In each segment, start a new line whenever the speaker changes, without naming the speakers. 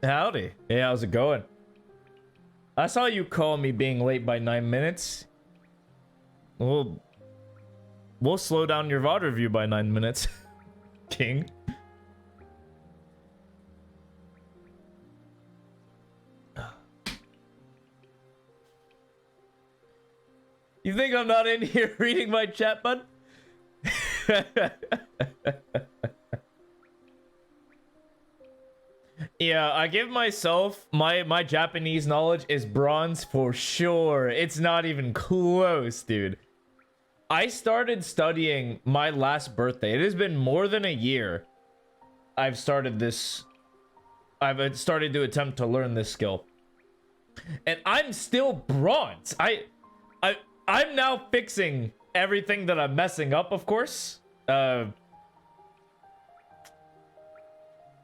Howdy. Hey, how's it going? I saw you call me being late by 9 minutes. We'll slow down your VOD review by 9 minutes, King. You think I'm not in here reading my chat, bud? Yeah, I give myself my Japanese knowledge is bronze for sure. It's not even close, dude. I started studying my last birthday. It has been more than a year. I've started to attempt to learn this skill. And I'm still bronze. I'm now fixing everything that I'm messing up, of course.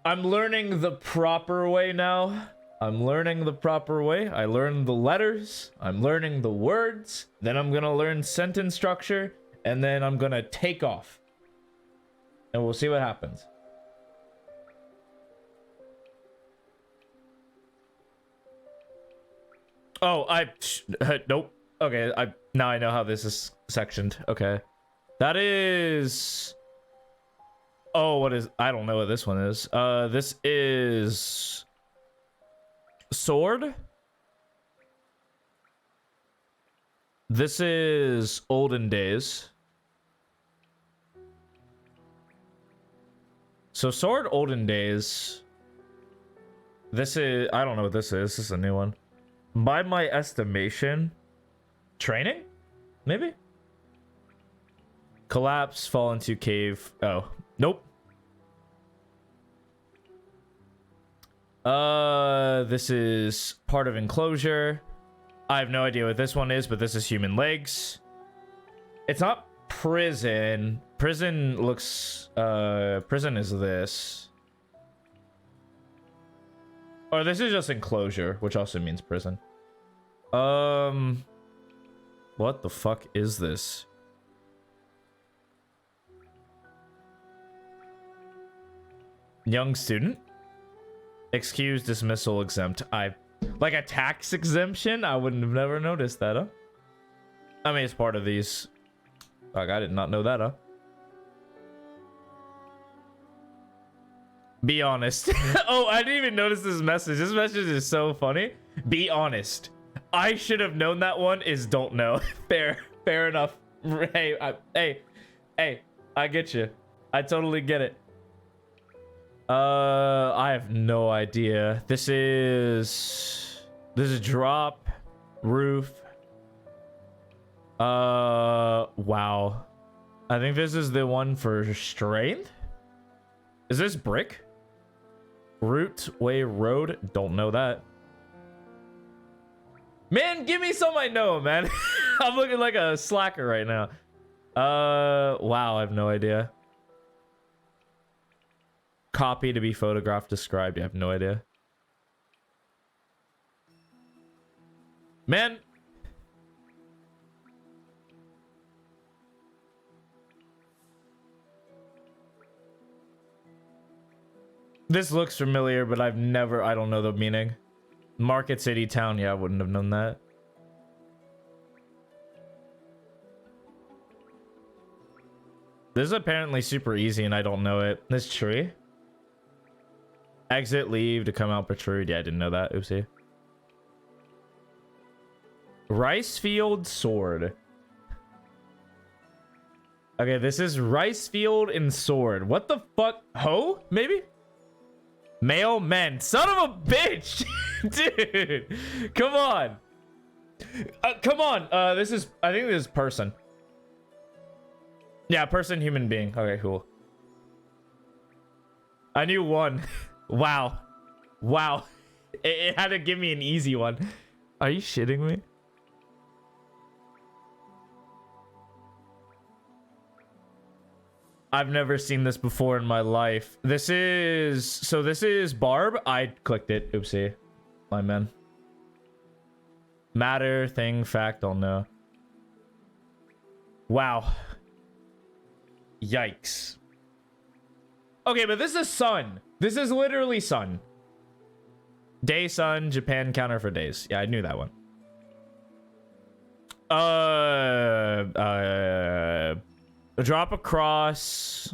I'm learning the proper way now. I'm learning the proper way. I learned the letters. I'm learning the words. Then I'm gonna learn sentence structure. And then I'm gonna take off. And we'll see what happens. Oh, nope. Okay, now I know how this is sectioned. Okay. That is... Oh, what is... I don't know what this one is. This is... Sword? This is olden days. So sword, olden days. This is... I don't know what this is. This is a new one. By my estimation... Training? Maybe? Collapse, fall into cave. Oh, nope. This is part of enclosure. I have no idea what this one is, but this is human legs. It's not prison. Prison looks, prison is this. Or this is just enclosure, which also means prison. What the fuck is this? Young student? Excuse, dismissal, exempt. Like a tax exemption? I wouldn't have never noticed that, huh? I mean, it's part of these. Fuck, I did not know that, huh? Be honest. Oh, I didn't even notice this message. This message is so funny. Be honest. I should have known that one is don't know. Fair enough. Hey, I get you. I totally get it. I have no idea. This is drop, roof. Wow. I think this is the one for strength. Is this brick? Route, way, road. Don't know that. Man, give me some I know, man. I'm looking like a slacker right now. Wow, I have no idea. Copy to be photographed, described. I have no idea. Man. This looks familiar, but I don't know the meaning. Market, city, town. Yeah, I wouldn't have known that. This is apparently super easy and I don't know it. This tree. Exit, leave, to come out, protrude. Yeah, I didn't know that. Oopsie. Rice field, sword. Okay, this is rice field and sword. What the fuck? Hoe? Maybe? Male men. Son of a bitch! Dude! Come on! Come on! I think this is person. Yeah, person, human being. Okay, cool. I knew one. Wow. Wow. It had to give me an easy one. Are you shitting me? I've never seen this before in my life. This is Barb. I clicked it. Oopsie. My man. Matter, thing, fact, don't know. Wow. Yikes. Okay, but this is sun. This is literally sun. Day sun, Japan counter for days. Yeah, I knew that one. Drop across,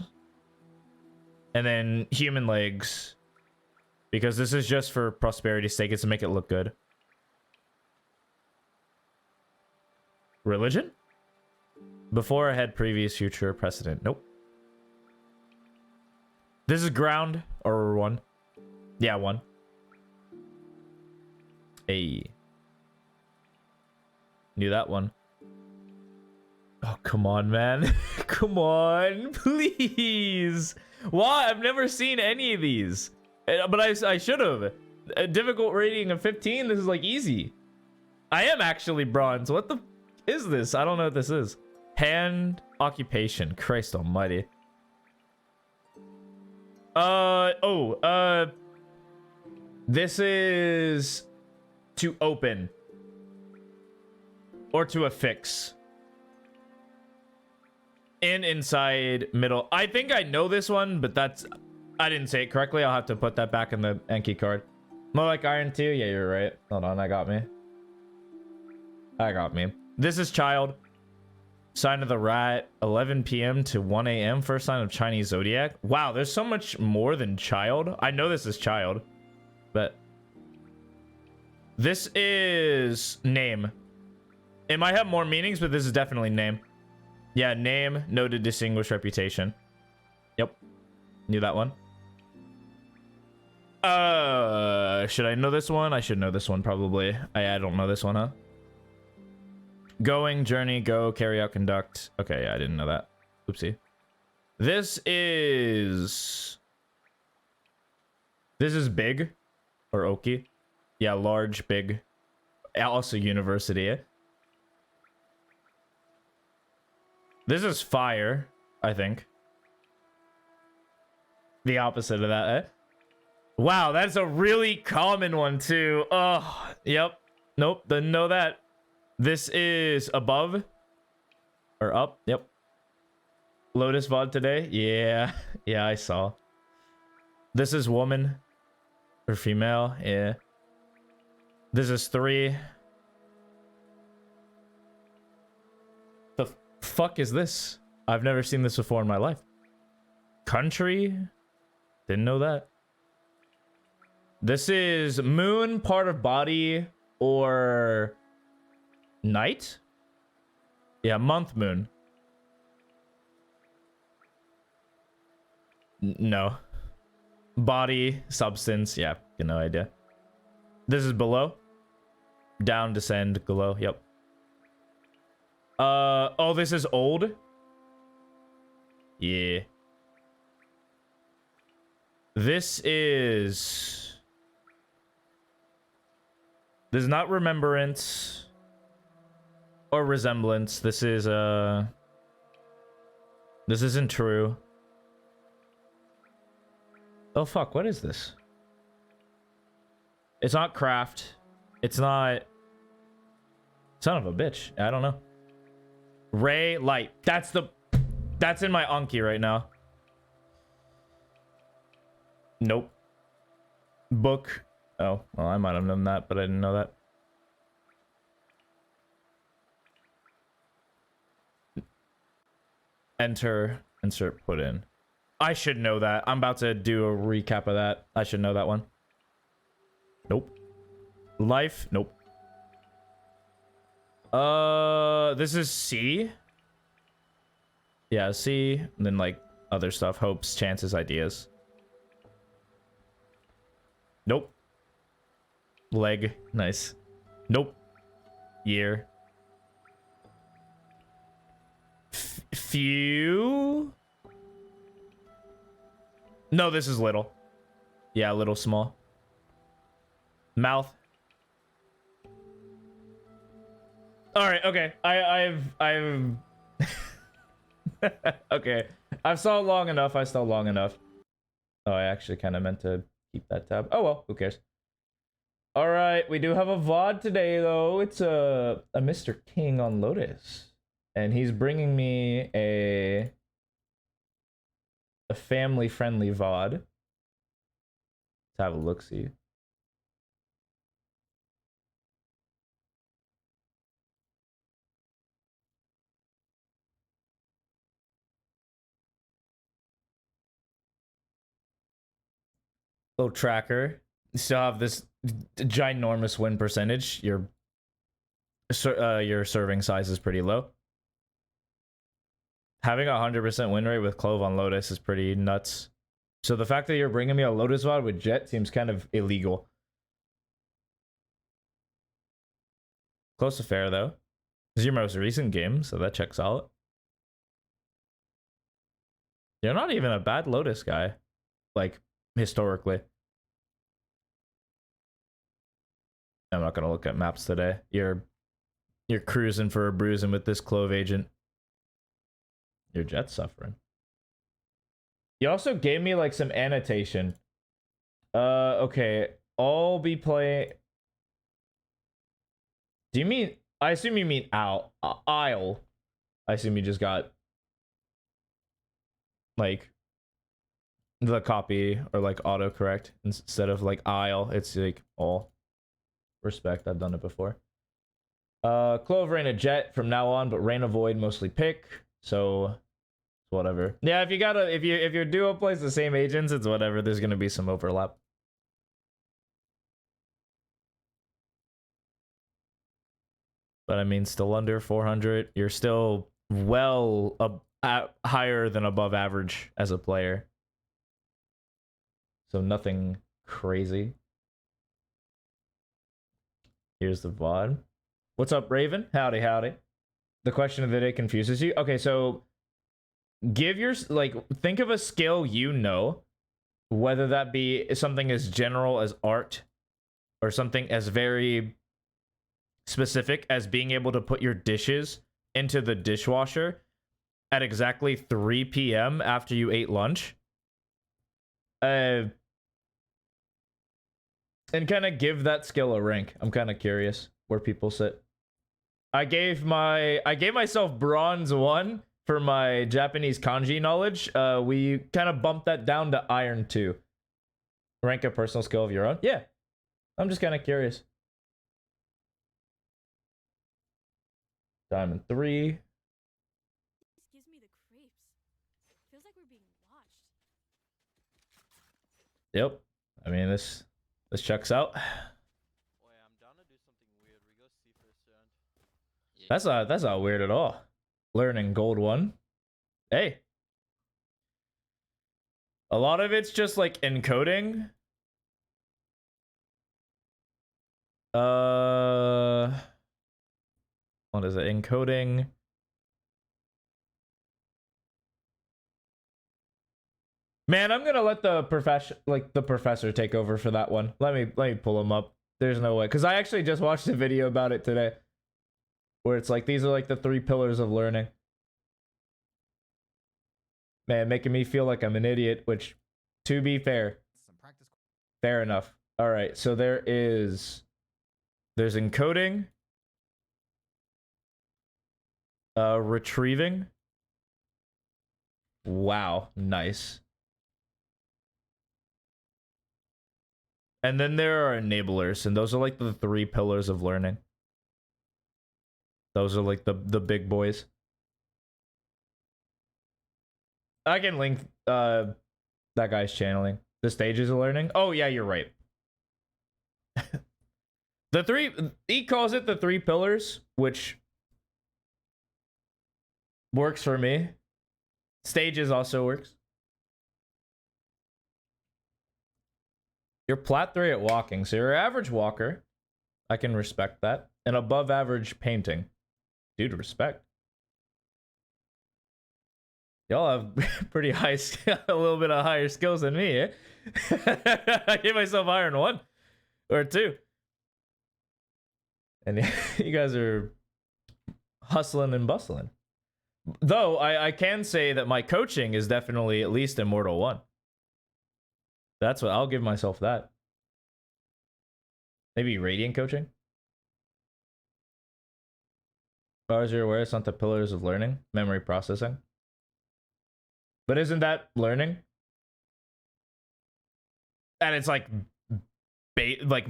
and then human legs, because this is just for prosperity's sake. It's to make it look good. Religion? Before, ahead, previous, future, precedent. Nope. This is ground or one. Yeah, one. Hey. Knew that one. Oh, come on, man. Come on, please. Why? I've never seen any of these. But I should have. A difficult rating of 15. This is like easy. I am actually bronze. What the is this? I don't know what this is. Hand occupation. Christ almighty. This is to open or to affix. Inside, middle. I think I know this one, but I didn't say it correctly. I'll have to put that back in the Enki card. More like iron 2. Yeah, you're right. Hold on, I got me. This is child. Sign of the rat, 11 p.m. to 1 a.m. First sign of Chinese zodiac. Wow, there's so much more than child. I know this is child, but this is name. It might have more meanings, but this is definitely name. Yeah, name, noted, distinguished, reputation. Yep, knew that one. Should I know this one? I should know this one probably. I don't know this one, huh? Going, journey, go, carry out, conduct. Okay, yeah, I didn't know that. Oopsie. This is big or oki. Yeah, large, big. Also university. This is fire, I think. The opposite of that, eh? Wow, that's a really common one too. Oh, yep. Nope, didn't know that. This is above or up. Yep. Lotus VOD today. Yeah. Yeah, I saw. This is woman or female. Yeah. This is 3. The fuck is this? I've never seen this before in my life. Country? Didn't know that. This is moon, part of body, or night? Yeah, month, moon. No. Body, substance. Yeah, no idea. This is below. Down, descend, below. Yep. Oh, this is old. Yeah. This is not remembrance or resemblance. This isn't true. Oh fuck, what is this? It's not craft. It's not. Son of a bitch. I don't know. Ray, light. That's in my Anki right now. Nope. Book. Oh, well, I might have known that, but I didn't know that. Enter, insert, put in. I should know that. I'm about to do a recap of that. I should know that one. Nope. Life. Nope. This is C. Yeah, C. And then like other stuff. Hopes, chances, ideas. Nope. Leg. Nice. Nope. Year. Few. No, this is little. Yeah, little, small. Mouth. All right. Okay. I've okay. I've saw long enough. I saw long enough. Oh, I actually kind of meant to keep that tab. Oh well, who cares? All right, we do have a VOD today though. It's a Mr. King on Lotus, and he's bringing me a family-friendly VOD. Let's have a look. See. little tracker. You still have this ginormous win percentage. Your serving size is pretty low. Having a 100% win rate with Clove on Lotus is pretty nuts. So the fact that you're bringing me a Lotus VOD with Jet seems kind of illegal. Close to fair, though. This is your most recent game, so that checks out. You're not even a bad Lotus guy, like, historically. I'm not gonna look at maps today. You're cruising for a bruising with this Clove agent. Your Jet's suffering. You also gave me like some annotation. Okay. I'll be playing. Do you mean? I assume you mean Isle. I assume you just got like the copy or like autocorrect instead of like Isle. It's like all. Respect. I've done it before. Clove, Reyna, Jet from now on, but Reyna Void mostly pick. So whatever. Yeah, if your duo plays the same agents, it's whatever. There's gonna be some overlap. But I mean, still under 400. You're still well higher than above average as a player. So nothing crazy. Here's the VOD. What's up, Raven? Howdy, howdy. The question of the day confuses you. Okay, so give your think of a skill you know, whether that be something as general as art or something as very specific as being able to put your dishes into the dishwasher at exactly 3 p.m. after you ate lunch. And kind of give that skill a rank. I'm kind of curious where people sit. I gave myself bronze 1 for my Japanese kanji knowledge. We kind of bumped that down to iron 2. Rank a personal skill of your own. Yeah. I'm just kind of curious. Diamond 3.
This gives me the creeps. Feels like we're being watched.
Yep. I mean, this checks out.
Oh yeah, I'm down to do something weird. We go see first round.
That's not weird at all. Learning gold 1. Hey. A lot of it's just like encoding. What is it? Encoding. Man, I'm gonna let the professor take over for that one. Let me pull him up. There's no way, because I actually just watched a video about it today, where it's like these are like the 3 pillars of learning. Man, making me feel like I'm an idiot, which, to be fair, fair enough. All right, so there's encoding, retrieving. Wow, nice. And then there are enablers, and those are like the 3 pillars of learning. Those are like the big boys. I can link that guy's channeling. The stages of learning. Oh yeah, you're right. He calls it the 3 pillars, which works for me. Stages also works. You're plat 3 at walking, so you're an average walker. I can respect that. And above average painting. Dude, respect. Y'all have pretty high, a little bit of higher skills than me, eh? I gave myself iron 1 or 2. And you guys are hustling and bustling. Though, I can say that my coaching is definitely at least Immortal 1. That's what I'll give myself that. Maybe Radiant coaching? As far as you're aware, it's not the pillars of learning, memory processing. But isn't that learning? And it's like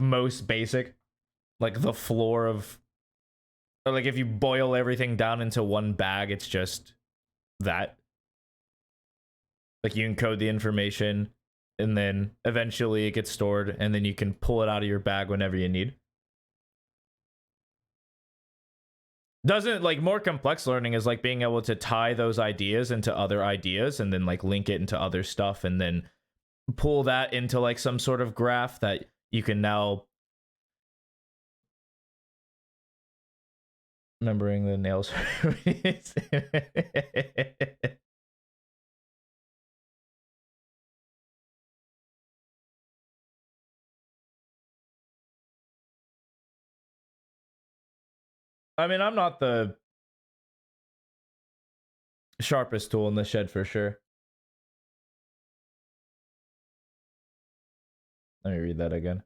most basic, like the floor of, or like if you boil everything down into one bag, it's just that. Like you encode the information, and then eventually it gets stored, and then you can pull it out of your bag whenever you need. Doesn't like more complex learning is like being able to tie those ideas into other ideas and then like link it into other stuff and then pull that into like some sort of graph that you can now remembering the nails. I mean, I'm not the sharpest tool in the shed for sure. Let me read that again.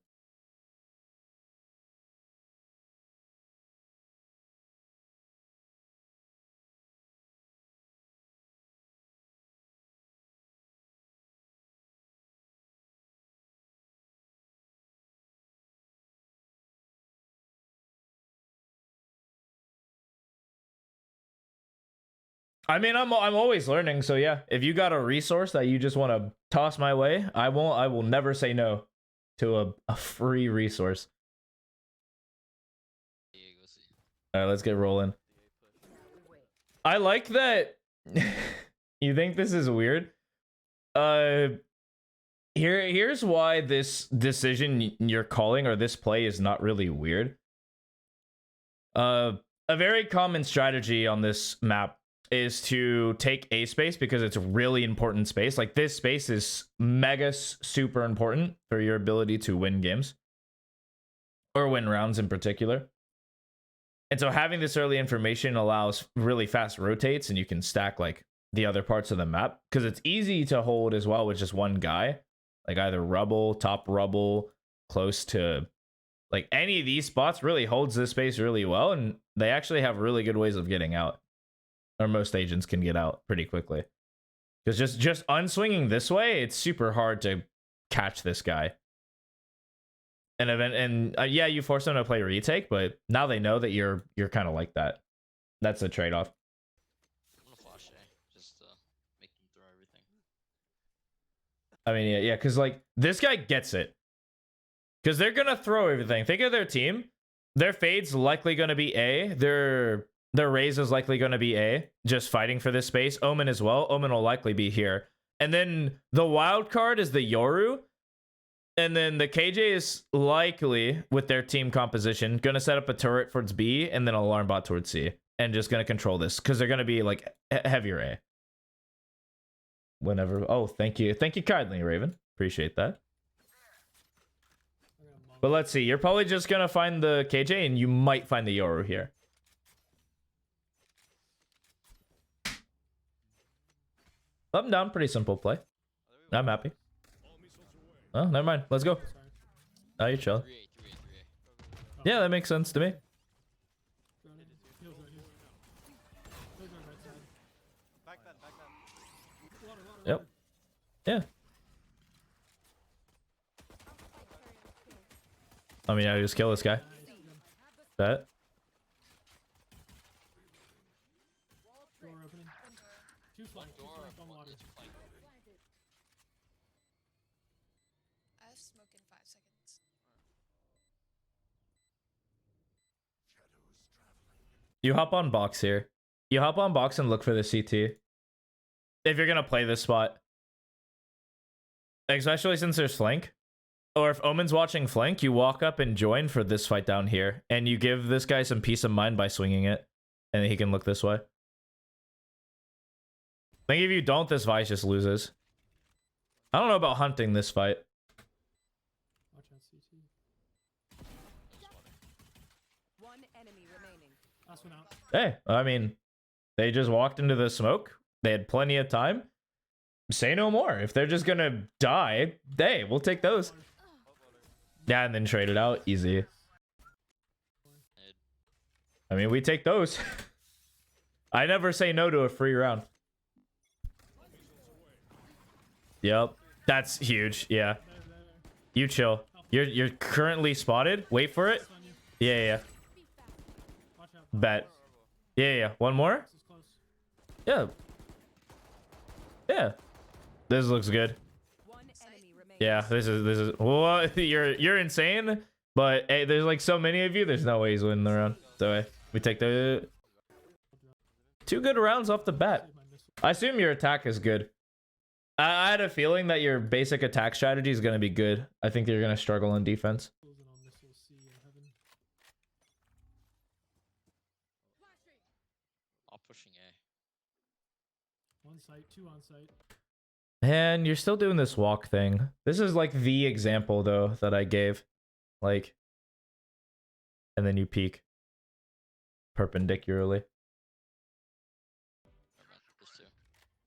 I mean, I'm always learning, so yeah. If you got a resource that you just want to toss my way, I will never say no to a free resource. All right, let's get rolling. I like that. You think this is weird? Here's why this decision you're calling or this play is not really weird. A very common strategy on this map is to take A space because it's a really important space. Like this space is mega super important for your ability to win games or win rounds in particular. And so having this early information allows really fast rotates and you can stack like the other parts of the map because it's easy to hold as well with just one guy, like either rubble, top rubble, close to like any of these spots really holds this space really well. And they actually have really good ways of getting out. Or most agents can get out pretty quickly. Because just unswinging this way, it's super hard to catch this guy. And yeah, you force them to play retake, but now they know that you're kind of like that. That's the trade-off.
I'm gonna flash A, just make them throw everything.
I mean, yeah, because like this guy gets it. Because they're gonna throw everything. Think of their team. Their fade's likely gonna be A. Their raise is likely going to be A, just fighting for this space. Omen as well. Omen will likely be here. And then the wild card is the Yoru. And then the KJ is likely, with their team composition, going to set up a turret towards B and then an alarm bot towards C. And just going to control this because they're going to be like heavier A. Whenever. Oh, thank you. Thank you kindly, Raven. Appreciate that. But let's see. You're probably just going to find the KJ and you might find the Yoru here. Up and down, pretty simple play. I'm happy. Oh, never mind. Let's go. Oh, you're chill.
3A, 3A, 3A.
Yeah, that makes sense to me.
Back then.
Yep. Yeah. I mean, I just kill this guy. Bet.
I have smoke in 5 seconds.
You hop on box here. You hop on box and look for the CT. If you're gonna play this spot. Especially since there's flank. Or if Omen's watching flank, you walk up and join for this fight down here. And you give this guy some peace of mind by swinging it. And he can look this way. I think if you don't, this Vice just loses. I don't know about hunting this fight.
One enemy remaining.
Last one out.
Hey, I mean, they just walked into the smoke. They had plenty of time. Say no more. If they're just gonna die, hey, we'll take those. Yeah, and then trade it out. Easy. I mean, we take those. I never say no to a free round. Yep. That's huge. Yeah. You chill. You're currently spotted. Wait for it. Yeah.
Watch out.
Bet. Yeah. One more?
This is close.
Yeah. Yeah. This looks good.
One enemy
Yeah, this is what you're insane. But hey, there's like so many of you. There's no way he's winning the round. So we take the 2 good rounds off the bat.
Save my missile.
I assume your attack is good. I had a feeling that your basic attack strategy is going to be good. I think you're going to struggle in defense.
Closing on missile C in heaven.
All pushing A.
One site, 2 on site.
And you're still doing this walk thing. This is like the example though that I gave. Like, and then you peek perpendicularly.
Never mind. There's 2.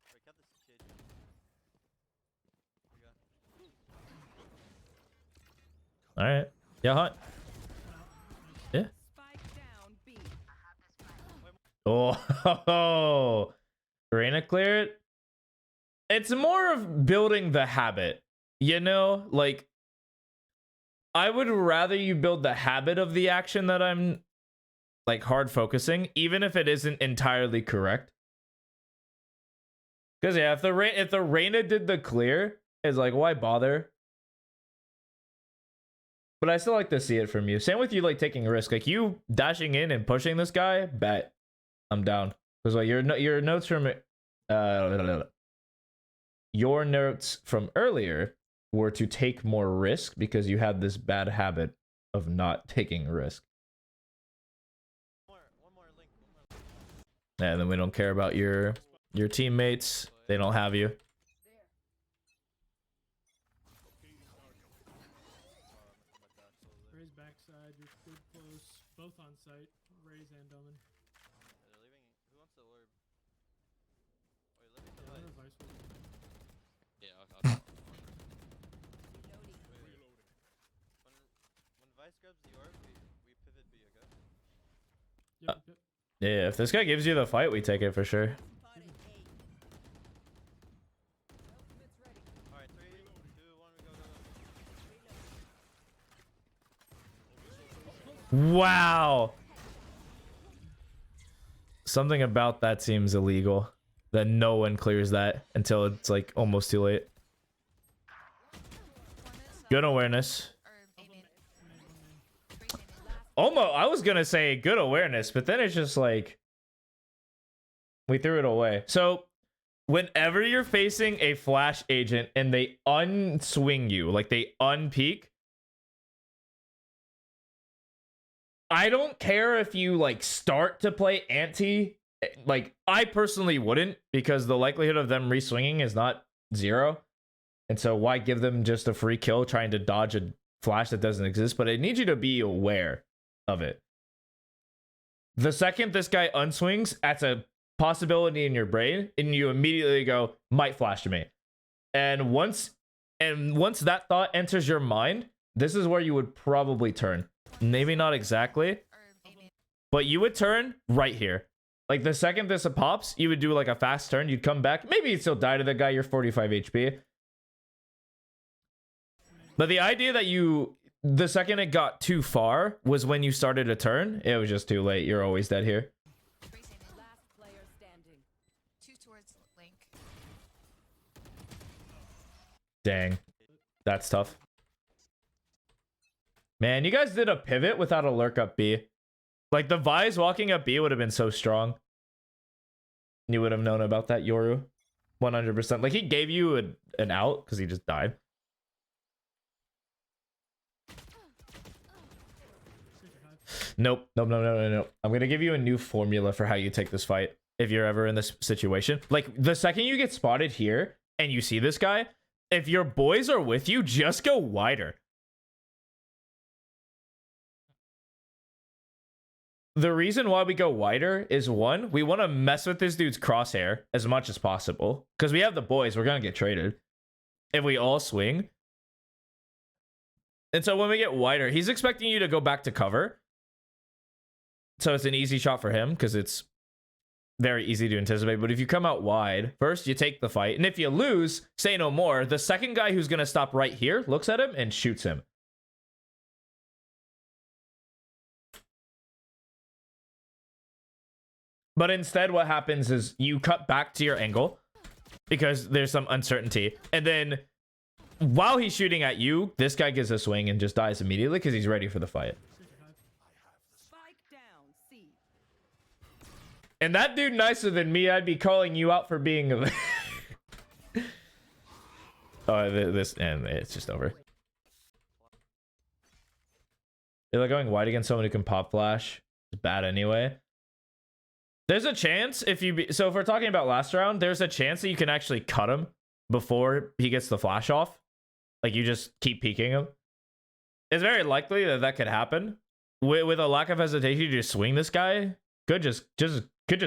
Wait, count this cage. Here we go.
All right. Yeah, hunt. Yeah.
Spike down B.
Oh, Reina cleared. It's more of building the habit, you know? Like, I would rather you build the habit of the action that I'm like hard focusing, even if it isn't entirely correct. Because yeah, if the Reina did the clear, it's like, why bother? But I still like to see it from you. Same with you, like taking a risk, like you dashing in and pushing this guy. Bet I'm down because like your notes from your notes from earlier were to take more risk because you had this bad habit of not taking risk.
One more link.
And then we don't care about your teammates. They don't have you.
Ray's backside, you're good close. Both on site. Ray's and Domin.
They're leaving. Who wants the orb? Wait, let me
Yeah, I don't know if Vice will.
Yeah, I'll
When Vice grabs the orb, we pivot B, okay?
Yep, yep.
Yeah, if this guy gives you the fight, we take it for sure.
Alright, 3, 2, 1, we go.
Wow. Something about that seems illegal. That no one clears that until it's like almost too late. Good awareness. Almost, I was gonna say good awareness, but then it's just like we threw it away. So whenever you're facing a flash agent and they unswing you, like they unpeak, I don't care if you like start to play anti. Like I personally wouldn't, because the likelihood of them reswinging is not 0, and so why give them just a free kill trying to dodge a flash that doesn't exist? But I need you to be aware of it. The second this guy unswings, that's a possibility in your brain, and you immediately go, might flash to me. And once that thought enters your mind, this is where you would probably turn. Maybe not exactly, but you would turn right here. Like the second this pops, you would do like a fast turn. You'd come back. Maybe you'd still die to the guy. You're 45 HP. But the idea that the second it got too far was when you started a turn. It was just too late. You're always dead here.
Last player standing.
2 towards Link.
Dang. That's tough. Man, you guys did a pivot without a lurk up B. Like the Vise walking up B would have been so strong. You would have known about that, Yoru. 100%. Like he gave you an out because he just died. Nope. Nope. No. I'm going to give you a new formula for how you take this fight if you're ever in this situation. Like the second you get spotted here and you see this guy, if your boys are with you, just go wider. The reason why we go wider is, one, we want to mess with this dude's crosshair as much as possible. Because we have the boys, we're going to get traded. If we all swing. And so when we get wider, he's expecting you to go back to cover. So it's an easy shot for him because it's very easy to anticipate. But if you come out wide, first you take the fight. And if you lose, say no more. The second guy who's going to stop right here looks at him and shoots him. But instead, what happens is you cut back to your angle because there's some uncertainty. And then while he's shooting at you, this guy gives a swing and just dies immediately because he's ready for the fight.
Spike down. C.
And that dude nicer than me, I'd be calling you out for being a... Oh, this, and it's just over. They're like going wide against someone who can pop flash. It's bad anyway. There's a chance if you... So if we're talking about last round, there's a chance that you can actually cut him before he gets the flash off. Like, you just keep peeking him. It's very likely that that could happen. With a lack of hesitation, you just swing this guy. Could just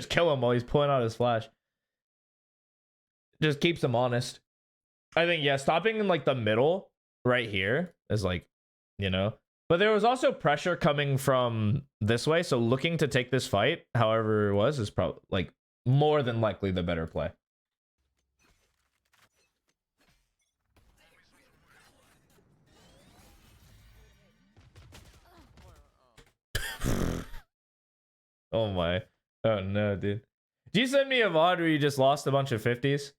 kill him while he's pulling out his flash. Just keeps him honest. I think, yeah, stopping in, like, the middle right here is, like, you know. But there was also pressure coming from this way, so looking to take this fight, however it was, is probably, like, more than likely the better play. Oh my. Oh no, dude. Did you send me a VOD where you just lost a bunch of 50s?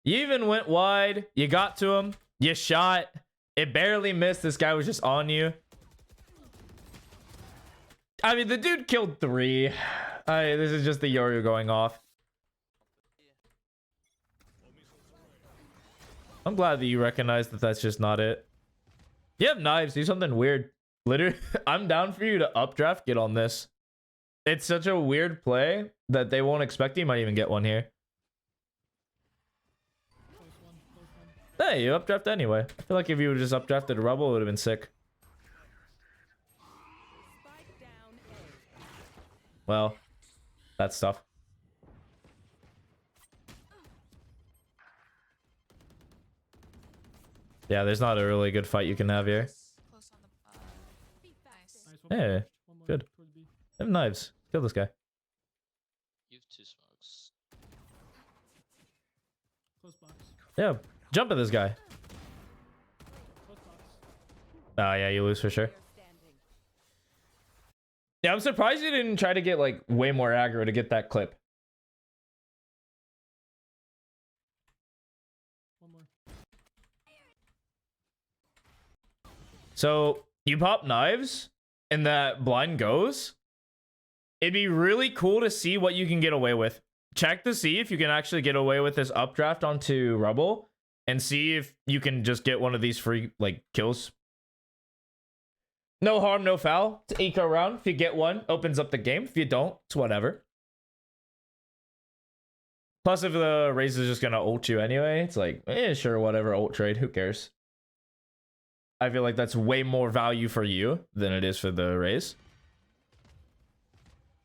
You even went wide. You got to him. You shot. It barely missed. This guy was just on you. I mean, the dude killed 3. This is just the yo-yo going off. I'm glad that you recognize that that's just not it. You have knives. Do something weird. Literally, I'm down for you to updraft. Get on this. It's such a weird play that they won't expect you might even get one here. Hey, you updraft anyway. I feel like if you would just updrafted Rubble, it would have been sick.
Spike down A.
Well, that's tough. Yeah, there's not a really good fight you can have here.
Close on the. Nice.
Nice.
Yeah,
One more
good.
towards B.
I have knives. Kill this guy.
You have 2 smokes.
Close box.
Yeah, jump at this guy.
Close box.
Oh, yeah, you lose for sure.
Player standing.
Yeah, I'm surprised you didn't try to get, like, way more aggro to get that clip.
One more.
So, you pop knives, and that blind goes. It'd be really cool to see what you can get away with. Check to see if you can actually get away with this updraft onto Rubble, and see if you can just get one of these free, like, kills. No harm, no foul to eco round. If you get one, opens up the game. If you don't, it's whatever. Plus, if the Raze is just gonna ult you anyway, it's like, sure, whatever, ult trade, who cares? I feel like that's way more value for you than it is for the Raze.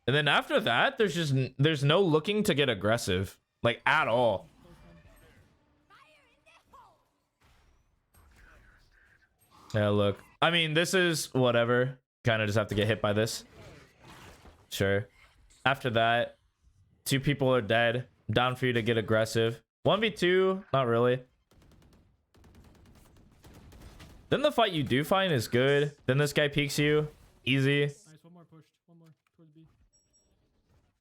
And then after that, there's no looking to get aggressive, like, at all. Yeah, look. I mean, this is whatever. Kind of just have to get hit by this. Sure. After that, 2 people are dead. Down for you to get aggressive. 1v2, not really. Then the fight you do find is good. Then this guy peeks you. Easy.
Nice. One more pushed. One more towards B.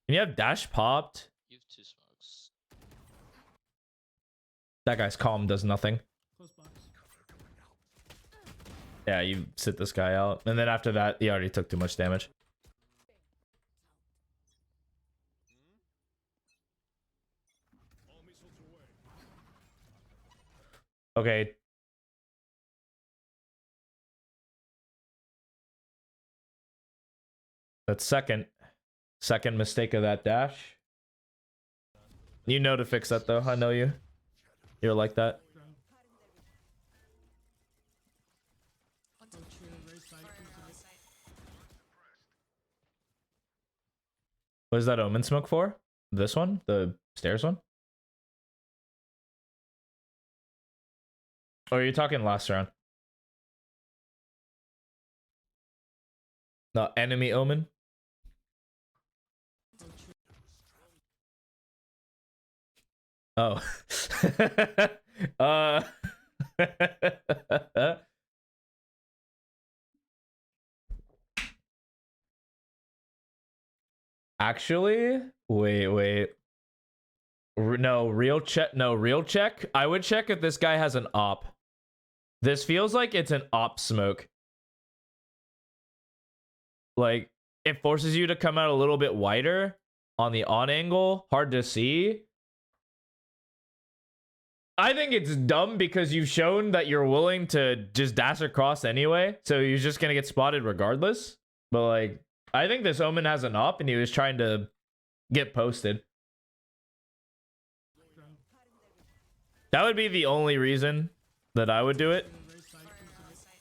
And you have dash popped.
You have 2 smokes.
That guy's calm, does nothing.
Close box.
Yeah, you sit this guy out. And then after that, he already took too much damage. Okay. That's second mistake of that dash. You know to fix that though. I know you. You're like that.
Ground.
One to
Close to right side.
or
Close to
side.
What is that omen smoke for? This one? The stairs one? Or are you talking last round? The enemy omen? Oh. Actually, wait. No, real check. No, real check. I would check if this guy has an op. This feels like it's an op smoke. Like, it forces you to come out a little bit wider on the on angle. Hard to see. I think it's dumb because you've shown that you're willing to just dash across anyway. So you're just going to get spotted regardless. But, like, I think this Omen has an op and he was trying to get posted. That would be the only reason that I would do it.
Very side
Or
side.
site.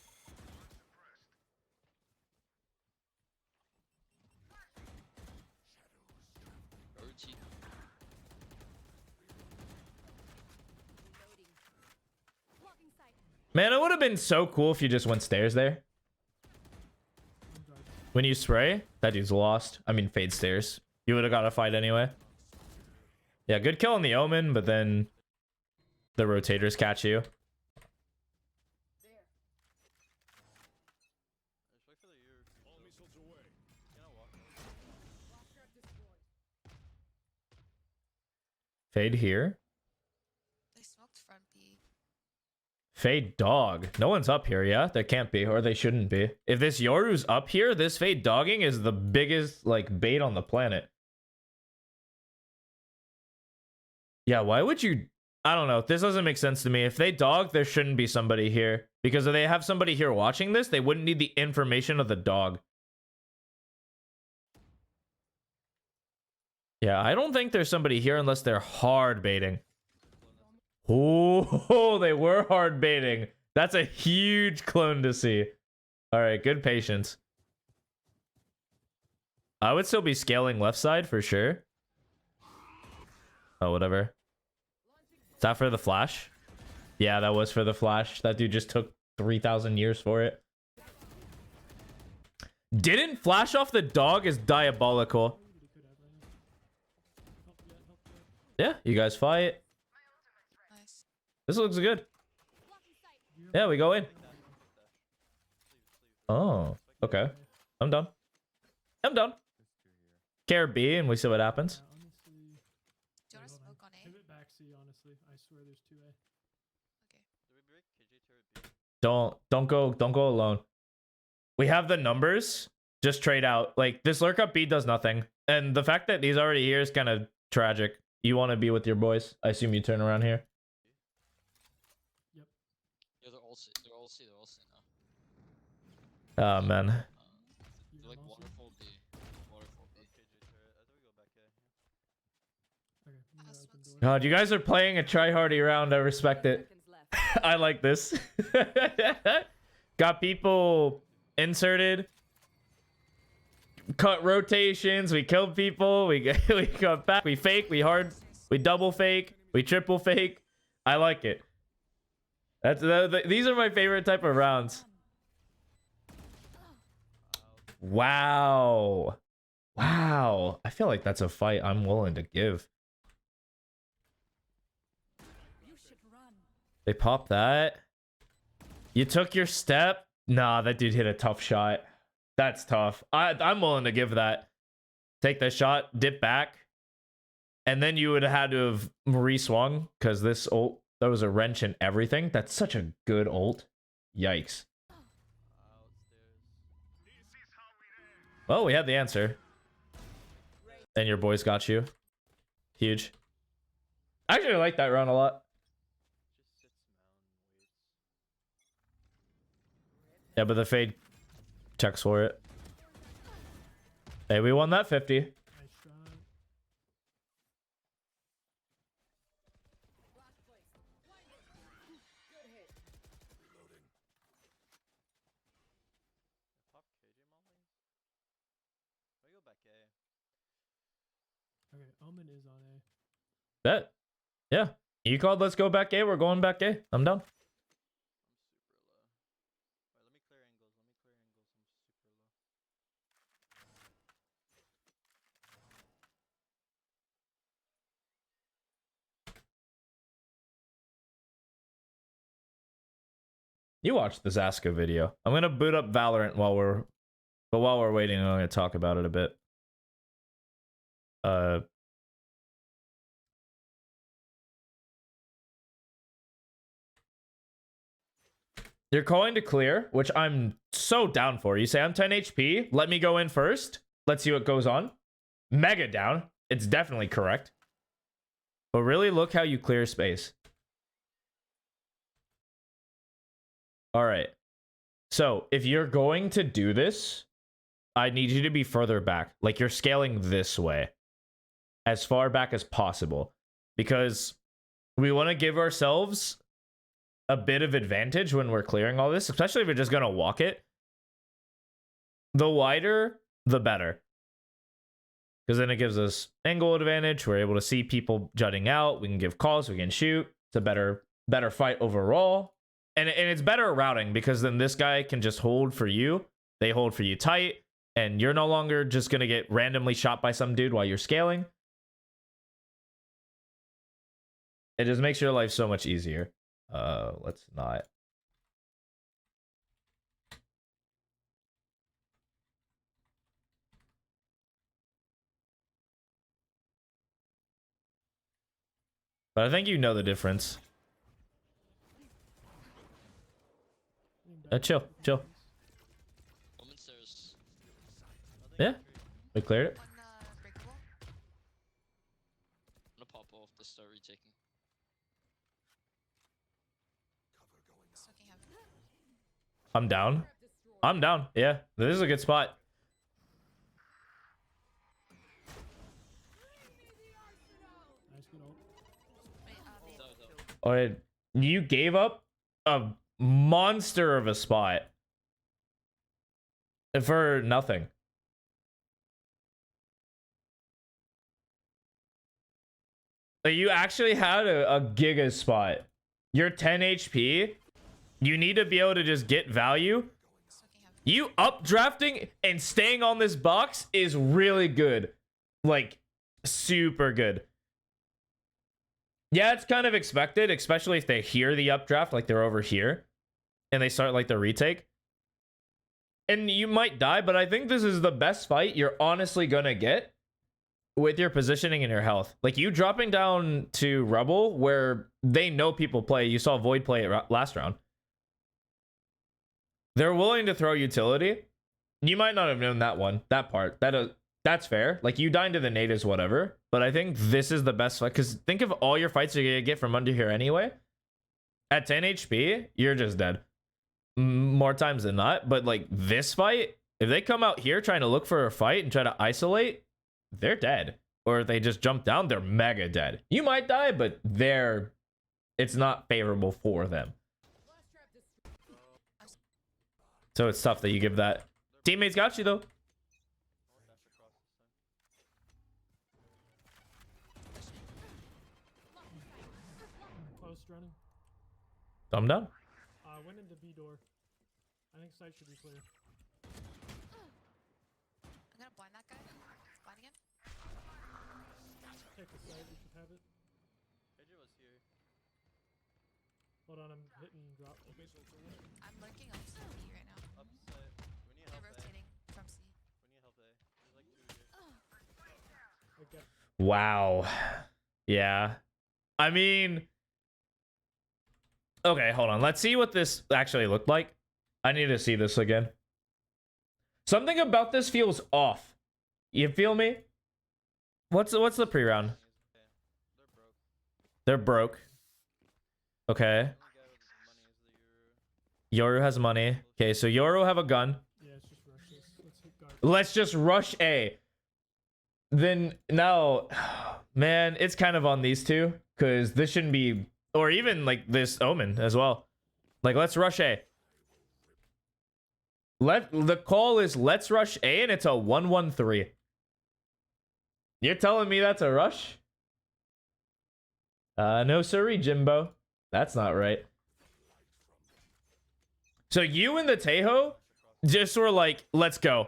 Rotate.
Blocking sight.
Man, it would have been so cool if you just went stairs there. When you spray, that dude's lost. I mean, fade stairs. You would have got a fight anyway. Yeah, good kill on the Omen, but then the rotators catch you.
Just wait for the ear. All missiles away. You know what?
Fade here.
They smoked front B.
Fade dog. No one's up here, yeah? There can't be, or they shouldn't be. If this Yoru's up here, this fade dogging is the biggest, like, bait on the planet. Yeah, why would you... I don't know. This doesn't make sense to me. If they dog, there shouldn't be somebody here. Because if they have somebody here watching this, they wouldn't need the information of the dog. Yeah, I don't think there's somebody here unless they're hard baiting. Oh, they were hard baiting. That's a huge clone to see. All right, good patience. I would still be scaling left side for sure. Oh, whatever. Is that for the flash? Yeah, that was for the flash. That dude just took 3,000 years for it. Didn't flash off the dog is diabolical. Yeah, you guys fight.
Nice.
This looks good.
Blocking sight.
Yeah, we go in. Oh, okay. I'm done. I'm done. Care B and we see what happens.
Honestly,
Do you want to smoke on A?
pivot back C. Honestly, I swear there's 2A.
Okay.
Do we break KJ turret B?
Don't go alone. We have the numbers. Just trade out. Like, this lurk up B does nothing. And the fact that he's already here is kind of tragic. You want to be with your boys. I assume you turn around here.
Yeah, they're all C. They're all C. They're all C now.
Oh, man.
They're like waterfall B. Waterfall B.
KJ turret. I think we go back A.
Okay, I'm gonna
Has
open
smokes.
door.
God, you guys are playing a try-hardy round. I respect it.
Seconds left.
I like this. Got people inserted. Cut rotations. We killed people. We got back. We fake. We hard. We double fake. We triple fake. I like it. These are my favorite type of rounds. Wow. Wow. I feel like that's a fight I'm willing to give.
You should run.
They pop that. You took your step. Nah, that dude hit a tough shot. That's tough. I'm willing to give that. Take the shot, dip back. And then you would have had to have re-swung because this ult, there was a wrench and everything. That's such a good ult. Yikes. Well, we had the answer. And your boys got you. Huge. I actually like that round a lot.
Just sits mountain waits.
Yeah, but the fade checks for it. Hey, we won that 50.
Nice shot.
Pop KJ Mullings? We go back A.
Okay, Omen is on A.
Bet. Yeah. You called let's go back A. We're going back A. I'm done.
I'm super low. Wait, let me clear angles. Let me clear angles. I'm super low.
You watched the Zaska video. I'm gonna boot up Valorant while we're waiting, I'm gonna talk about it a bit. You're calling to clear, which I'm so down for. You say I'm 10 HP. Let me go in first. Let's see what goes on. Mega down. It's definitely correct. But really look how you clear space. All right. So if you're going to do this, I need you to be further back. Like you're scaling this way. As far back as possible. Because we want to give ourselves a bit of advantage when we're clearing all this. Especially if you're just going to walk it. The wider, the better. Because then it gives us angle advantage. We're able to see people jutting out. We can give calls. We can shoot. It's a better fight overall. And it's better routing because then this guy can just hold for you. They hold for you tight. And you're no longer just going to get randomly shot by some dude while you're scaling. It just makes your life so much easier. Let's not. But I think you know the difference. Chill.
Woman stairs.
Yeah, we cleared it.
One breakable.
I'm gonna pop off the start retaking.
Smoking heaven.
I'm down. I'm down. Yeah, this is a good spot.
Nice, good ult.
Wait, main.
All right, you gave up a monster of a spot for nothing. Like, you actually had a giga spot. You're 10 HP. You need to be able to just get value.
Smoking heaven.
You updrafting and staying on this box is really good. Like, super good. Yeah, it's kind of expected, especially if they hear the updraft, like they're over here, and they start like the retake. And you might die, but I think this is the best fight you're honestly gonna get with your positioning and your health. Like, you dropping down to Rebel, where they know people play. You saw Void play it last round. They're willing to throw utility. You might not have known that part. That's fair. Like, you dying to the natives, whatever. But I think this is the best fight. Because think of all your fights you're going to get from under here anyway. At 10 HP, you're just dead. More times than not. But, like, this fight, if they come out here trying to look for a fight and try to isolate, they're dead. Or if they just jump down, they're mega dead. You might die, but it's not favorable for them. So it's tough that you give that. Teammates got you, though.
Post running.
Thumb down.
Went into B door. I think site should be clear.
I'm gonna blind that guy. Blinding him.
Take the site, we should have it.
KJ was here.
Hold on, I'm hitting drop.
I'm lurking up C right now.
Upside. We need
They're
help A.
rotating from C.
We need help A. There's like two here.
Okay.
Wow. Yeah. I mean... Okay, hold on. Let's see what this actually looked like. I need to see this again. Something about this feels off. You feel me? What's the pre-round?
They're broke.
They're broke. Okay.
The only guy with money is the Euro.
Yoru has money. Okay, so Yoru have a gun.
Yeah, it's just rush this. Let's hit guard.
Let's just rush A. Then now, man, it's kind of on these two. Because this shouldn't be... Or even, like, this Omen as well. Like, let's rush A. The call is let's rush A, and it's a 1-1-3. You're telling me that's a rush? No siree, Jimbo. That's not right. So you and the Tejo just were like, let's go.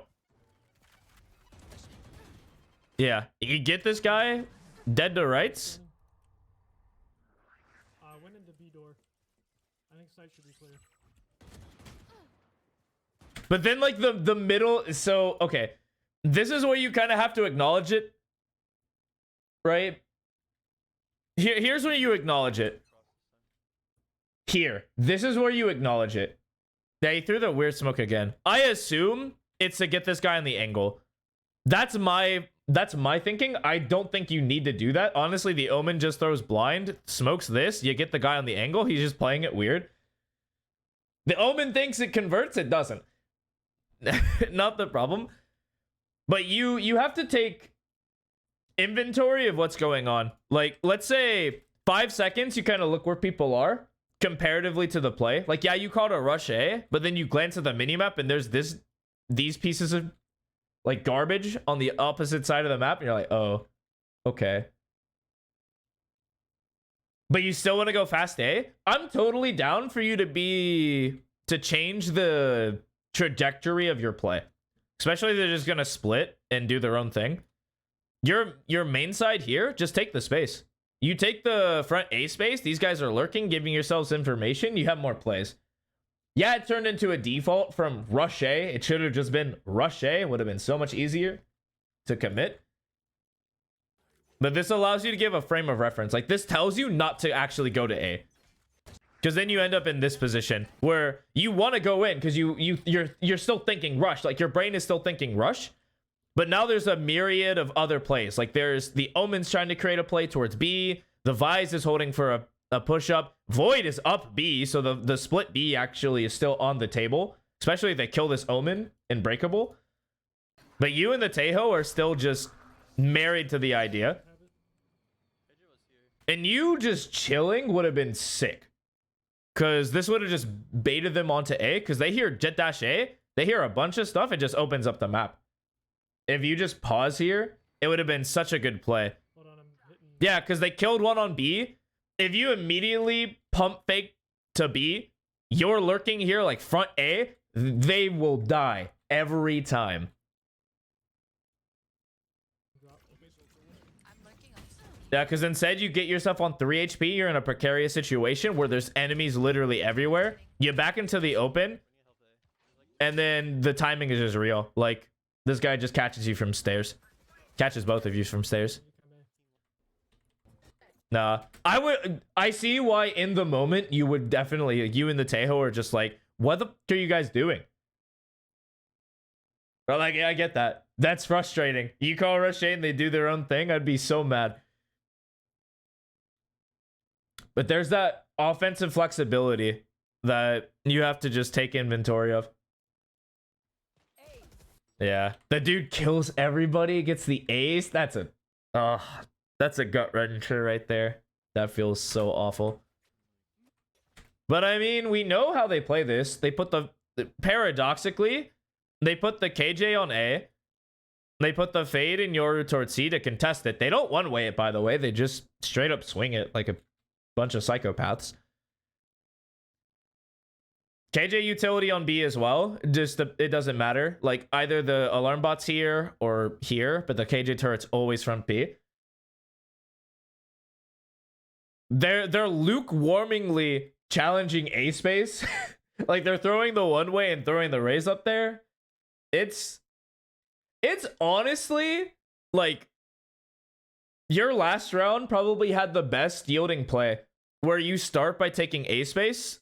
Yeah. You get this guy dead to rights?
Went into B door. I think site should be clear.
But then, like, the middle... So, okay. This is where you kind of have to acknowledge it. Right? Here's where you acknowledge it. Here. This is where you acknowledge it. Yeah, he threw the weird smoke again. I assume it's to get this guy on the angle. That's my thinking. I don't think you need to do that. Honestly, the Omen just throws blind, smokes this, you get the guy on the angle. He's just playing it weird. The Omen thinks it converts, it doesn't. Not the problem. But you have to take inventory of what's going on. Like, let's say 5 seconds, you kind of look where people are comparatively to the play. Like, yeah, you called a rush A, but then you glance at the minimap and there's these pieces of like garbage on the opposite side of the map, and you're like, oh, okay. But you still want to go fast A? I'm totally down for you to change the trajectory of your play. Especially if they're just gonna split and do their own thing. Your main side here, just take the space. You take the front A space, these guys are lurking, giving yourselves information, you have more plays. Yeah, it turned into a default from rush A. It should have just been rush A. It would have been so much easier to commit. But this allows you to give a frame of reference. Like, this tells you not to actually go to A. Because then you end up in this position where you want to go in because you're still thinking rush. Like, your brain is still thinking rush. But now there's a myriad of other plays. Like, there's the Omen's trying to create a play towards B. The Vise is holding for a push-up. Void is up B, so the split B actually is still on the table. Especially if they kill this Omen in Breakable. But you and the Tejo are still just married to the idea. And you just chilling would have been sick. Because this would have just baited them onto A. Because they hear Jet Dash A. They hear a bunch of stuff. It just opens up the map. If you just pause here, it would have been such a good play.
Hold on, I'm hitting.
Yeah, because they killed one on B. If you immediately pump fake to B, you're lurking here like front A, they will die every time.
I'm lurking on C.
Yeah, because instead you get yourself on 3 HP, you're in a precarious situation where there's enemies literally everywhere. You back into the open, and then the timing is just real. Like, this guy just catches you from stairs. Catches both of you from stairs. Nah. I see why in the moment you would definitely, you and the Tejo are just like, what the f are you guys doing? But like, yeah, I get that. That's frustrating. You call Rush A and they do their own thing, I'd be so mad. But there's that offensive flexibility that you have to just take inventory of. Yeah. The dude kills everybody, gets the ace. That's a gut wrencher right there. That feels so awful. But I mean, we know how they play this. They put paradoxically, they put the KJ on A. They put the Fade and Yoru towards C to contest it. They don't one-way it, by the way. They just straight up swing it like a bunch of psychopaths. KJ utility on B as well. Just it doesn't matter. Like, either the alarm bot's here or here, but the KJ turret's always front B. They're lukewarmingly challenging A space. Like, they're throwing the one way and throwing the raise up there. It's honestly like your last round probably had the best yielding play, where you start by taking A space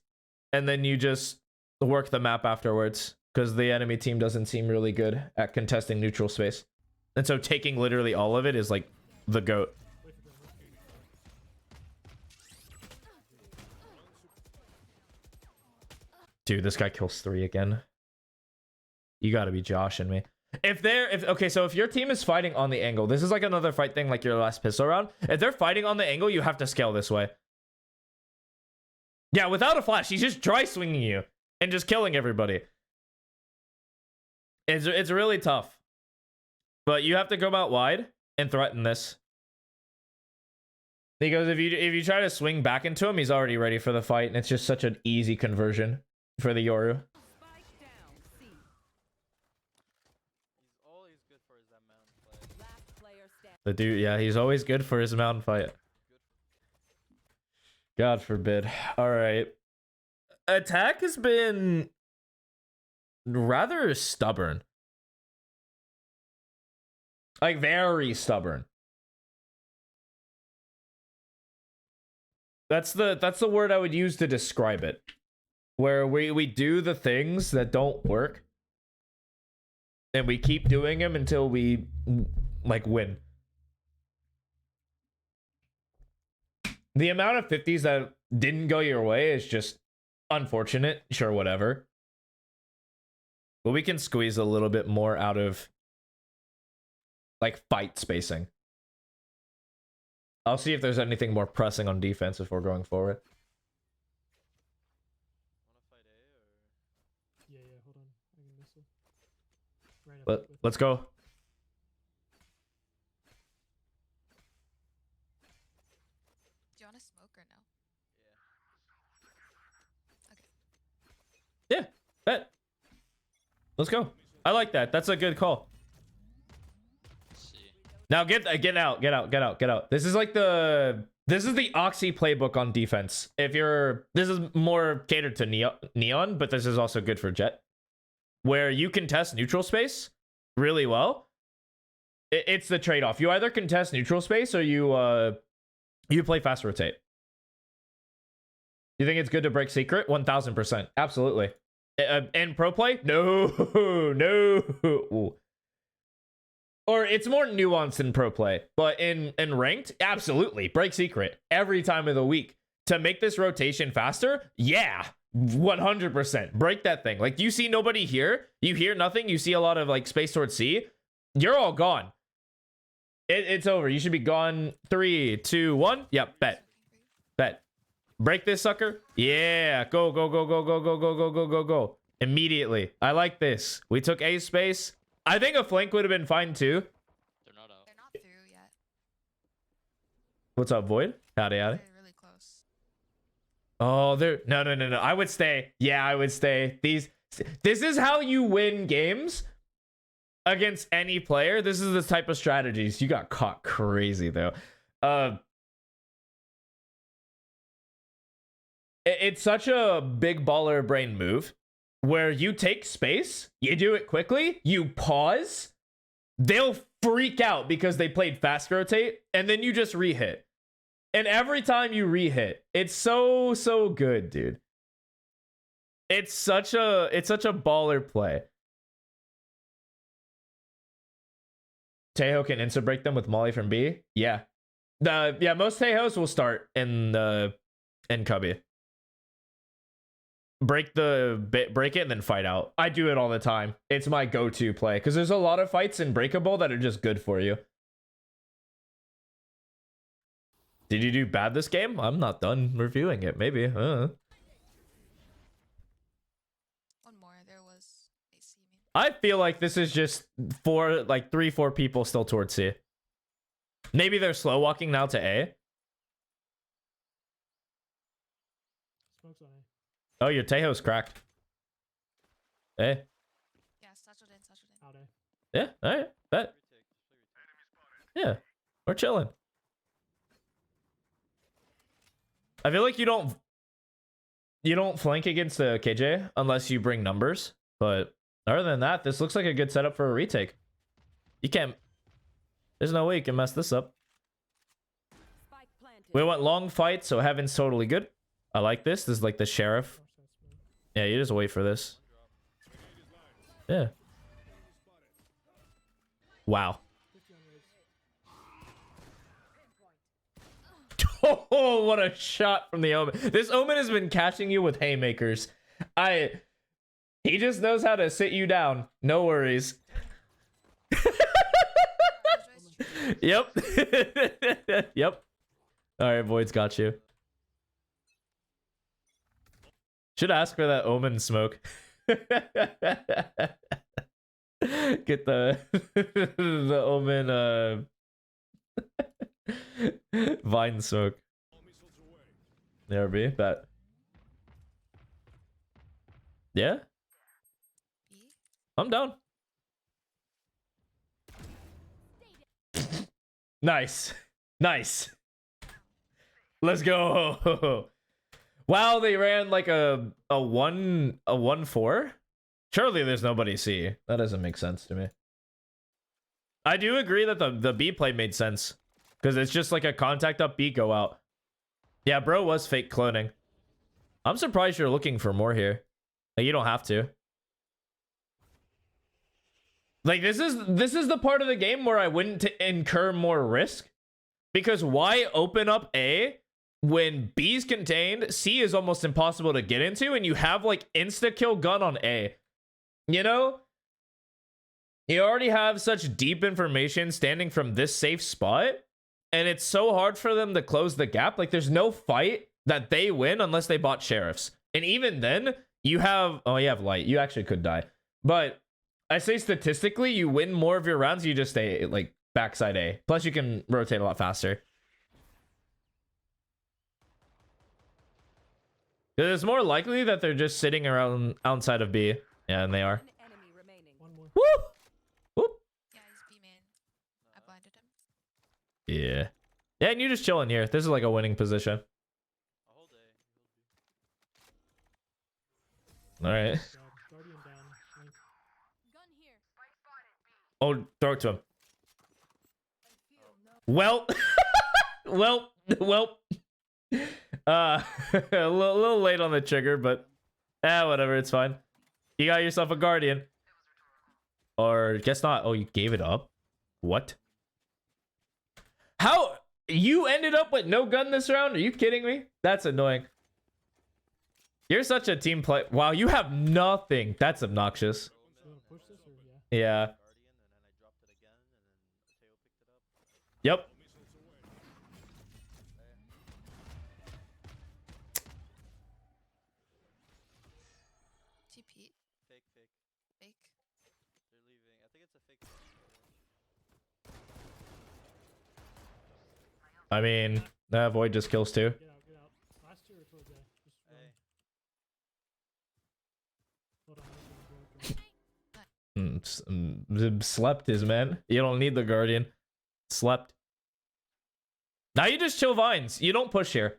and then you just work the map afterwards because the enemy team doesn't seem really good at contesting neutral space. And so taking literally all of it is like the GOAT. Dude, this guy kills 3 again. You gotta be joshing me. So if your team is fighting on the angle, this is like another fight thing like your last pistol round. If they're fighting on the angle, you have to scale this way. Yeah, without a flash, he's just dry swinging you and just killing everybody. It's really tough. But you have to go out wide and threaten this. Because if you try to swing back into him, he's already ready for the fight, and it's just such an easy conversion for the Yoru.
Spike down. C.
He's always good for his mountain play.
Last player standing.
The dude, yeah, he's always good for his mountain fight. God forbid. All right. Attack has been rather stubborn. Like, very stubborn. That's the word I would use to describe it. where we do the things that don't work and we keep doing them until we like win. The amount of 50s that didn't go your way is just unfortunate. Sure, whatever. But we can squeeze a little bit more out of like fight spacing. I'll see if there's anything more pressing on defense before going forward.
Wanna fight A or?
Yeah, hold on. I can missile. Right up
But
with
let's go.
Do you want to smoke or no?
Yeah.
Yeah, bet. Let's go. I like that. That's a good call.
Let's see.
Now get out. This is like this is the Oxy playbook on defense. This is more catered to Neon, but this is also good for Jet, where you contest neutral space really well. It's the trade-off. You either contest neutral space or you play fast rotate. You think it's good to break secret? 1000%. Absolutely. And pro play? No. Or it's more nuanced in pro play, but in ranked, absolutely. Break secret every time of the week. To make this rotation faster, yeah, 100%. Break that thing. Like, you see nobody here, you hear nothing, you see a lot of like space towards C, you're all gone. It's over. You should be gone. 3, 2, 1. Yep, bet. Bet. Break this sucker. Yeah, go. Immediately. I like this. We took A space. I think a flank would have been fine too.
They're not out.
They're not through yet.
What's up, Void? Howdy.
They're really close.
Oh, they're no. I would stay. Yeah, I would stay. This is how you win games against any player. This is the type of strategies. You got caught crazy though. It's such a big baller brain move where you take space, you do it quickly, you pause, they'll freak out because they played fast rotate, and then you just re-hit. And every time you re-hit, it's so good, dude. It's such a baller play. Tejo can insta break them with Molly from B. Yeah. Most Tejos will start in Cubby. Break it and then fight out. I do it all the time. It's my go-to play because there's a lot of fights in Breakable that are just good for you. Did you do bad this game? I'm not done reviewing it. Maybe.
One more. There was AC.
I feel like this is just 3-4 people still towards C. Maybe they're slow walking now to A.
Smokes on A.
Oh, your Tejo's cracked. Hey.
Yeah, satchel in.
Out A.
Yeah, alright. Bet. Yeah. We're chilling. I feel like you don't flank against the KJ unless you bring numbers. But other than that, this looks like a good setup for a retake. You can't. There's no way you can mess this up.
Spike planted.
We went long fight, so Heaven's totally good. I like this. This is like the sheriff. Yeah, you just wait for this. Yeah. Wow. Oh, what a shot from the Omen. This Omen has been catching you with haymakers. He just knows how to sit you down. No worries. Yep. Yep. All right, Void's got you. Should ask for that Omen smoke. Get the Omen Vine smoke. There be bet. Yeah, I'm down. Nice. Let's go. Wow, they ran like a 1-4. Surely there's nobody C. That doesn't make sense to me. I do agree that the B play made sense because it's just like a contact up B go out. Yeah, bro was fake cloning. I'm surprised you're looking for more here. Like, you don't have to. Like, this is the part of the game where I wouldn't incur more risk. Because why open up A when B's contained, C is almost impossible to get into, and you have, like, insta-kill gun on A? You know? You already have such deep information standing from this safe spot, and it's so hard for them to close the gap. Like, there's no fight that they win unless they bought sheriffs. And even then, you have... Oh, you have light. You actually could die. But I say statistically, you win more of your rounds, you just stay, like, backside A. Plus, you can rotate a lot faster. It's more likely that they're just sitting around outside of B. Yeah, and they are.
One enemy remaining.
One more.
Woo! Whoop!
Yeah, he's B main. I blinded him.
Yeah. Yeah, and you just chill in here. This is like a winning position.
I'll hold A.
All right.
God, Guardian down. Link.
Gun here.
Oh, throw it to him. Well, well. A little late on the trigger, but whatever, it's fine. You got yourself a guardian. Or guess not. Oh, you gave it up? What? How? You ended up with no gun this round? Are you kidding me? That's annoying. You're such a team play. Wow, you have nothing. That's obnoxious.
So you wanna push this or yeah?
Yeah.
Guardian, and then I dropped it again, and then Mateo picked it up.
Yep.
TP.
Fake.
Fake.
They're leaving. I think it's a fake.
I mean, Void just kills too.
Get out. Last year or towards A. Just run.
Hey.
Hold on. I'm just gonna go.
Slept his man. You don't need the guardian. Slept. Now you just chill vines. You don't push here.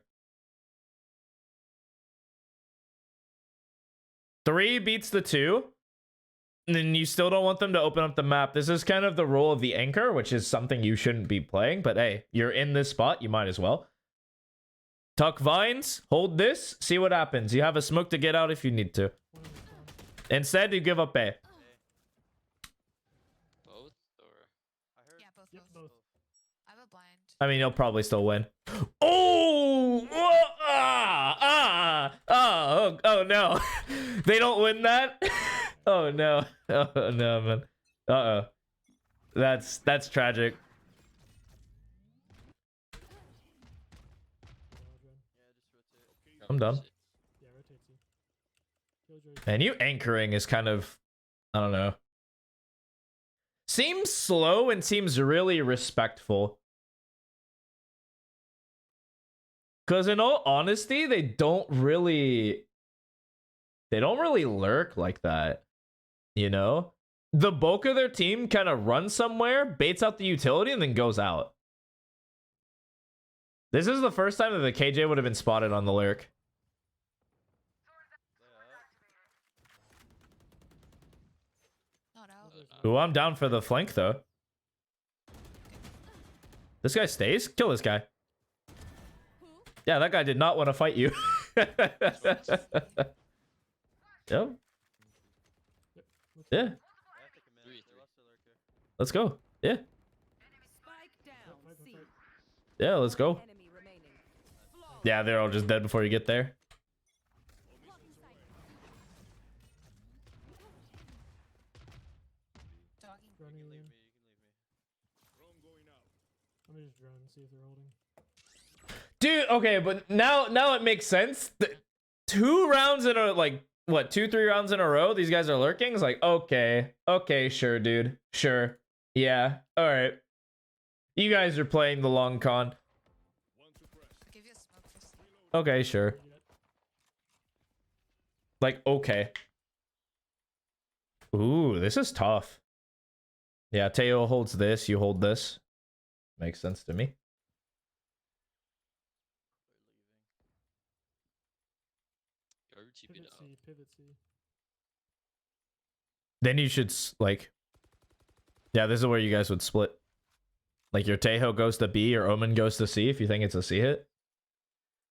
3 beats the 2. And then you still don't want them to open up the map. This is kind of the role of the anchor, which is something you shouldn't be playing. But hey, you're in this spot. You might as well. Tuck vines. Hold this. See what happens. You have a smoke to get out if you need to.
One in the front.
Instead, you give up A.
Both or
I heard.
Yeah, both.
Yep,
both.
both.
I have a blind.
I mean, you'll probably still win. Oh! Oh no. They don't win that? Oh no. Oh no, man. Uh-oh. That's tragic.
Killjoy.
Yeah, just rotate.
I'm done.
Yeah, rotate C. Killjoy.
And you anchoring is kind of, I don't know. Seems slow and seems really respectful. Because in all honesty, they don't really lurk like that. You know? The bulk of their team kind of runs somewhere, baits out the utility, and then goes out. This is the first time that the KJ would have been spotted on the lurk.
Not out.
Ooh, I'm down for the flank, though. This guy stays? Kill this guy. Yeah, that guy did not want to fight you. Yep. Yeah.
I have to commit.
3-3.
They lost their lurker.
Let's go. Yeah.
Spike down.
Fight,
C.
fight.
Yeah, let's go.
Enemy remaining.
Yeah, they're all just dead before you get there.
Dogging.
Running
You can
in.
leave me. You can leave me.
Let me just drone and see if they're holding.
Dude, okay, but now it makes sense. 2 rounds in a, like, what, 2-3 rounds in a row, these guys are lurking? It's like, okay, sure, dude. Sure. Yeah, alright. You guys are playing the long con.
I'll give you a smoke for C.
Okay, sure.
Yet.
Like, okay. Ooh, this is tough. Yeah, Teo holds this, you hold this. Makes sense to me.
They're leaving.
Go TP
Pivot
down.
C. Pivot C.
Then you should, like... Yeah, this is where you guys would split. Like, your Tejo goes to B, or Omen goes to C if you think it's a C hit.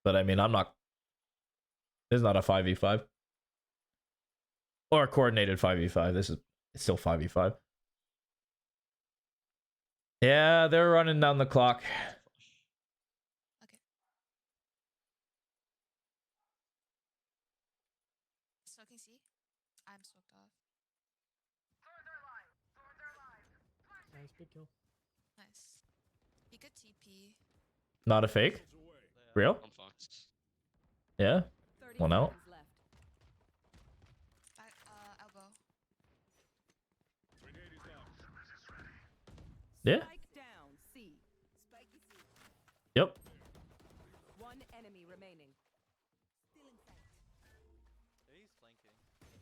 But, I mean, I'm not This is not a 5v5. Or a coordinated 5v5. This is it's still 5v5. Yeah, they're running down the clock.
Okay. Smoking C. I'm smoked off.
Nice, big kill.
Nice. He could TP.
Not a fake? Real?
I'm fucked.
Yeah.
30
One out.
seconds left.
Back, elbow.
Yeah.
Spike down. C. Spiky C.
Yep.
One enemy remaining. Still in sight.
Yeah, he's flanking.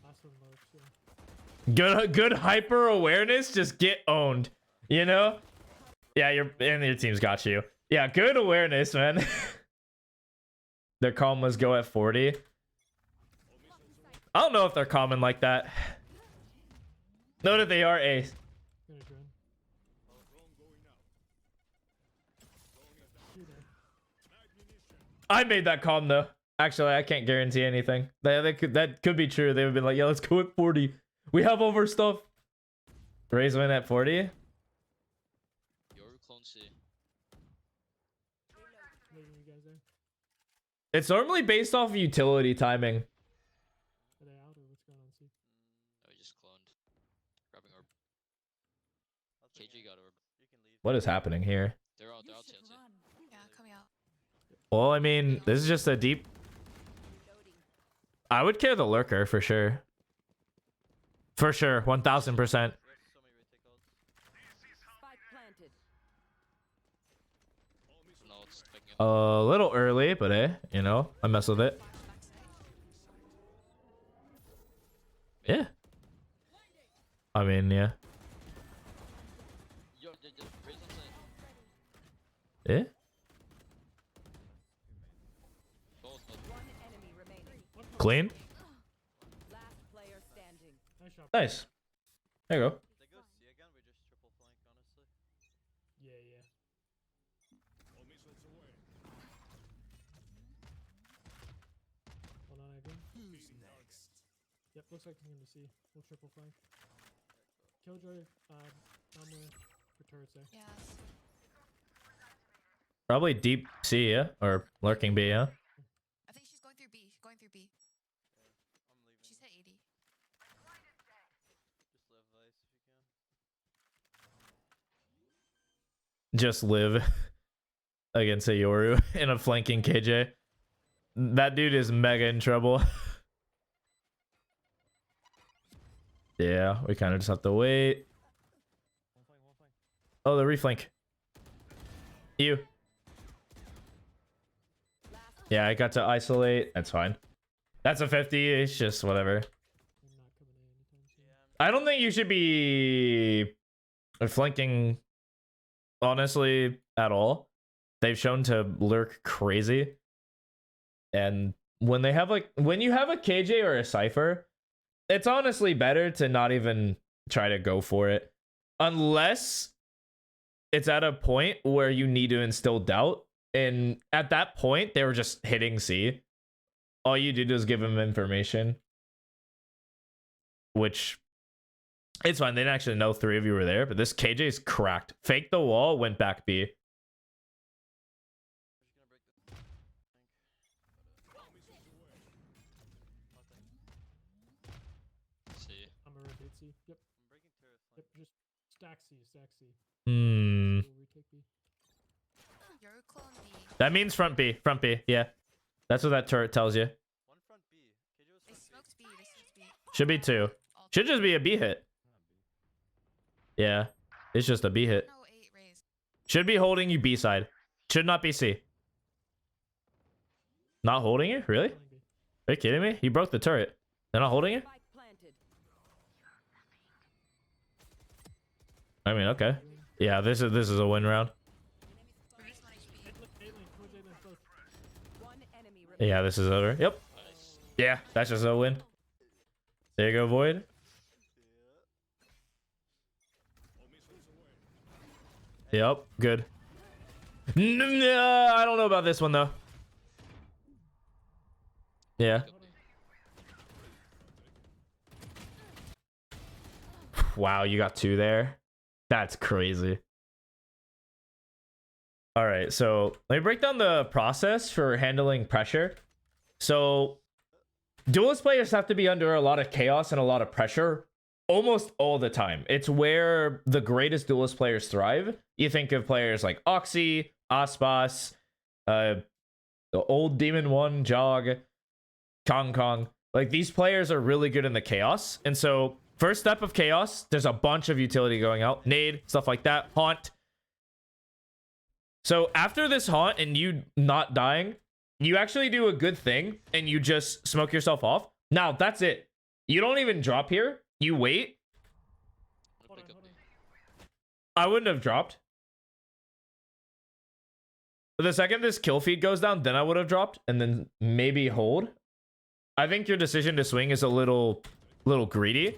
Last one lurks, yeah.
Good hyper awareness. Just get owned. You know? Yeah, your team's got you. Yeah, good awareness, man. Their commas go at 40. I don't know if they're common like that. Know that they are ace.
Gonna drone. Two there.
I made that calm though. Actually, I can't guarantee anything. That could be true. They would be like, yeah, let's go at 40. We have over stuff. Raise win at 40.
Yoru clone C.
Leaving you guys there.
It's normally based off of utility timing.
Are they out or what's going on? See.
No, he just cloned. Grabbing orb.
I'll take
KG
it.
got orb.
You can leave.
What is happening here?
They're out CLT.
Yeah, coming out.
Well, I mean, this is just a deep. I would kill the lurker for sure. For sure, 1000%.
We have so many retake ults.
Spike planted.
No, it's picking up.
A little early, but you know, I mess with it.
Backside.
Yeah. I mean, yeah.
Yo, raise on side.
Yeah.
Both.
One enemy remaining.
Clean.
Last player standing.
Nice shot.
Nice. There you go.
They go C again. We just triple flank, honestly.
Yeah, yeah. Hold on again. Who's next? Yep, looks like I'm gonna see. We'll triple flank. Killjoy, somewhere for turrets there.
Yes.
Probably deep C, yeah? Or lurking B, yeah?
I think she's going through B. She's going through B.
I'm leaving.
She's hit 80.
Just live Vice if you can.
Just live against a Yoru in a flanking KJ. That dude is mega in trouble. Yeah, we kind of just have to wait.
One flank, one flank.
Oh, the reflank. You. Yeah, I got to isolate. That's fine. That's a 50. It's just whatever.
I'm not coming in anytime soon.
Yeah,
I don't think you should be flanking, honestly, at all. They've shown to lurk crazy. And when they have when you have a KJ or a Cypher, it's honestly better to not even try to go for it. Unless it's at a point where you need to instill doubt. And at that point, they were just hitting C. All you did was give them information. Which, it's fine. They didn't actually know 3 of you were there. But this KJ's cracked. Faked the wall, went back B.
C.
I'm gonna rotate C. Yep,
I'm breaking turret
yep,
flank.
just stack C, stack C.
Hmm.
We'll retake B.
You're clone B.
That means front B. Front B. Yeah. That's what that turret tells you.
One front B. KJ was
They
front B.
smoked B. They smoked B.
Should be 2.
All
Should just be a B hit. Yeah. It's just a B hit.
No, 8 raised.
Should be holding you B side. Should not be C. Not holding you? Really?
Playing B.
Are you kidding me? He broke the turret. They're not holding you?
Spike planted.
I mean, okay. Yeah, this is a win round.
Raised 1 HP.
Eight lane, towards eight lanes, both.
One enemy remaining.
Yeah, this is over. Yep.
Nice.
Yeah, that's just a win. There you go, Void. Yep, good. I don't know about this one though. Yeah.
Could be.
Wow, you got 2 there. That's crazy. All right, so let me break down the process for handling pressure. So duelist players have to be under a lot of chaos and a lot of pressure almost all the time. It's where the greatest duelist players thrive. You think of players like Oxy, Aspas, the old Demon 1, Jog, Kong. Like, these players are really good in the chaos. And so first step of chaos, there's a bunch of utility going out. Nade, stuff like that. Haunt. So after this haunt and you not dying, you actually do a good thing and you just smoke yourself off. Now, that's it. You don't even drop here. You wait.
Hold on, hold on.
I wouldn't have dropped. But the second this kill feed goes down, then I would have dropped and then maybe hold. I think your decision to swing is a little greedy.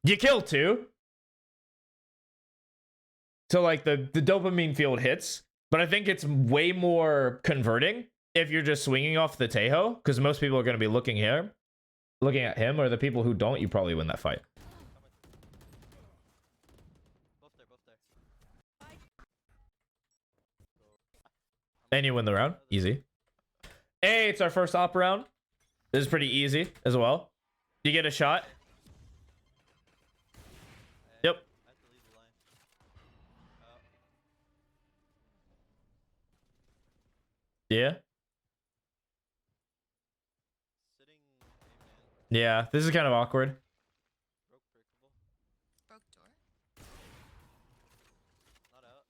You kill 2. So like the dopamine field hits, but I think it's way more converting if you're just swinging off the Tejo, because most people are going to be looking at him, or the people who don't, you probably win that fight.
Both there.
And you win the round. Easy. Hey, it's our first op round. This is pretty easy as well. You get a shot. Yep.
I have to leave the line.
Yeah.
Sitting A man.
Yeah. This is kind of awkward.
Broke breakable.
Broke door.
Not out.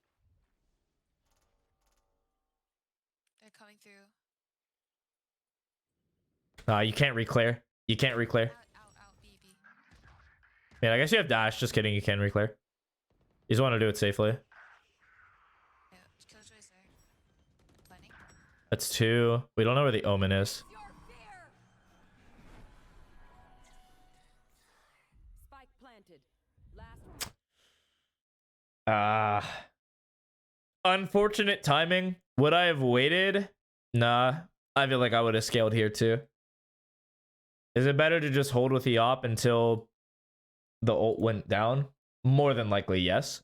They're coming through.
You can't reclear. You can't reclear.
Out, B.
Man, I guess you have dash. Just kidding. You can reclear. You just want to do it safely.
Yeah, Killjoy's there. Planning.
That's 2. We don't know where the omen is.
Spike planted. Last.
Unfortunate timing. Would I have waited? Nah. I feel like I would have scaled here too. Is it better to just hold with the op until the ult went down? More than likely, yes.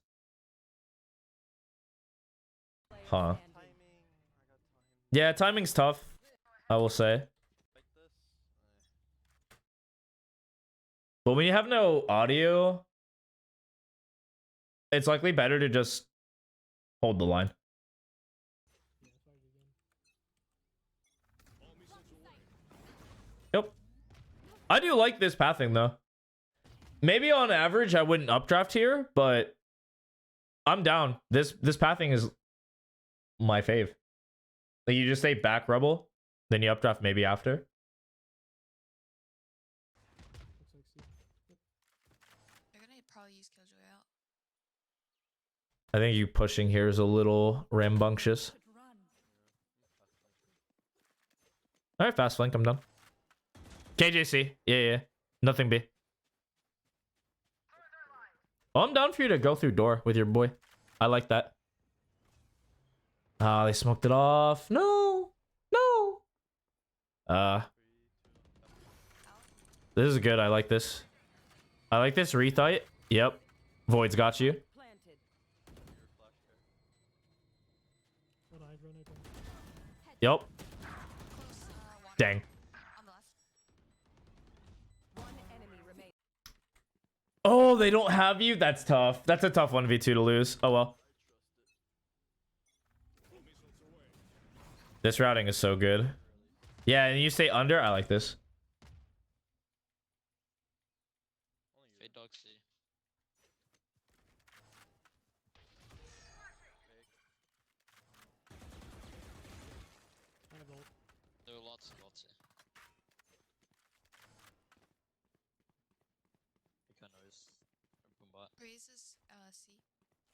Huh.
Timing. I got time.
Yeah, timing's tough, I will say.
Like this.
But when you have no audio, it's likely better to just hold the line.
Yeah, that's why again.
Yep. I do like this pathing though. Maybe on average I wouldn't updraft here, but I'm down. This pathing is my fave. Like, you just stay back rebel, then you updraft maybe after.
Looks like C. Yep.
They're gonna probably use Killjoy out.
I think you pushing here is a little rambunctious. All right, fast flank. I'm done. KJC. Yeah. Nothing B. Oh, I'm down for you to go through door with your boy. I like that. They smoked it off. No. This is good. I like this. I like this rethite. Yep. Void's got you.
Planted.
Run hide.
Yep.
Close. One.
Dang.
On the left.
One enemy remaining.
Oh, they don't have you? That's tough. That's a tough 1v2 to lose. Oh, well. This routing is so good. Yeah, and you stay under. I like this.
Fade dog C.
I have ult.
There were lots C. Make a noise. Boom bot.
Breeze is C.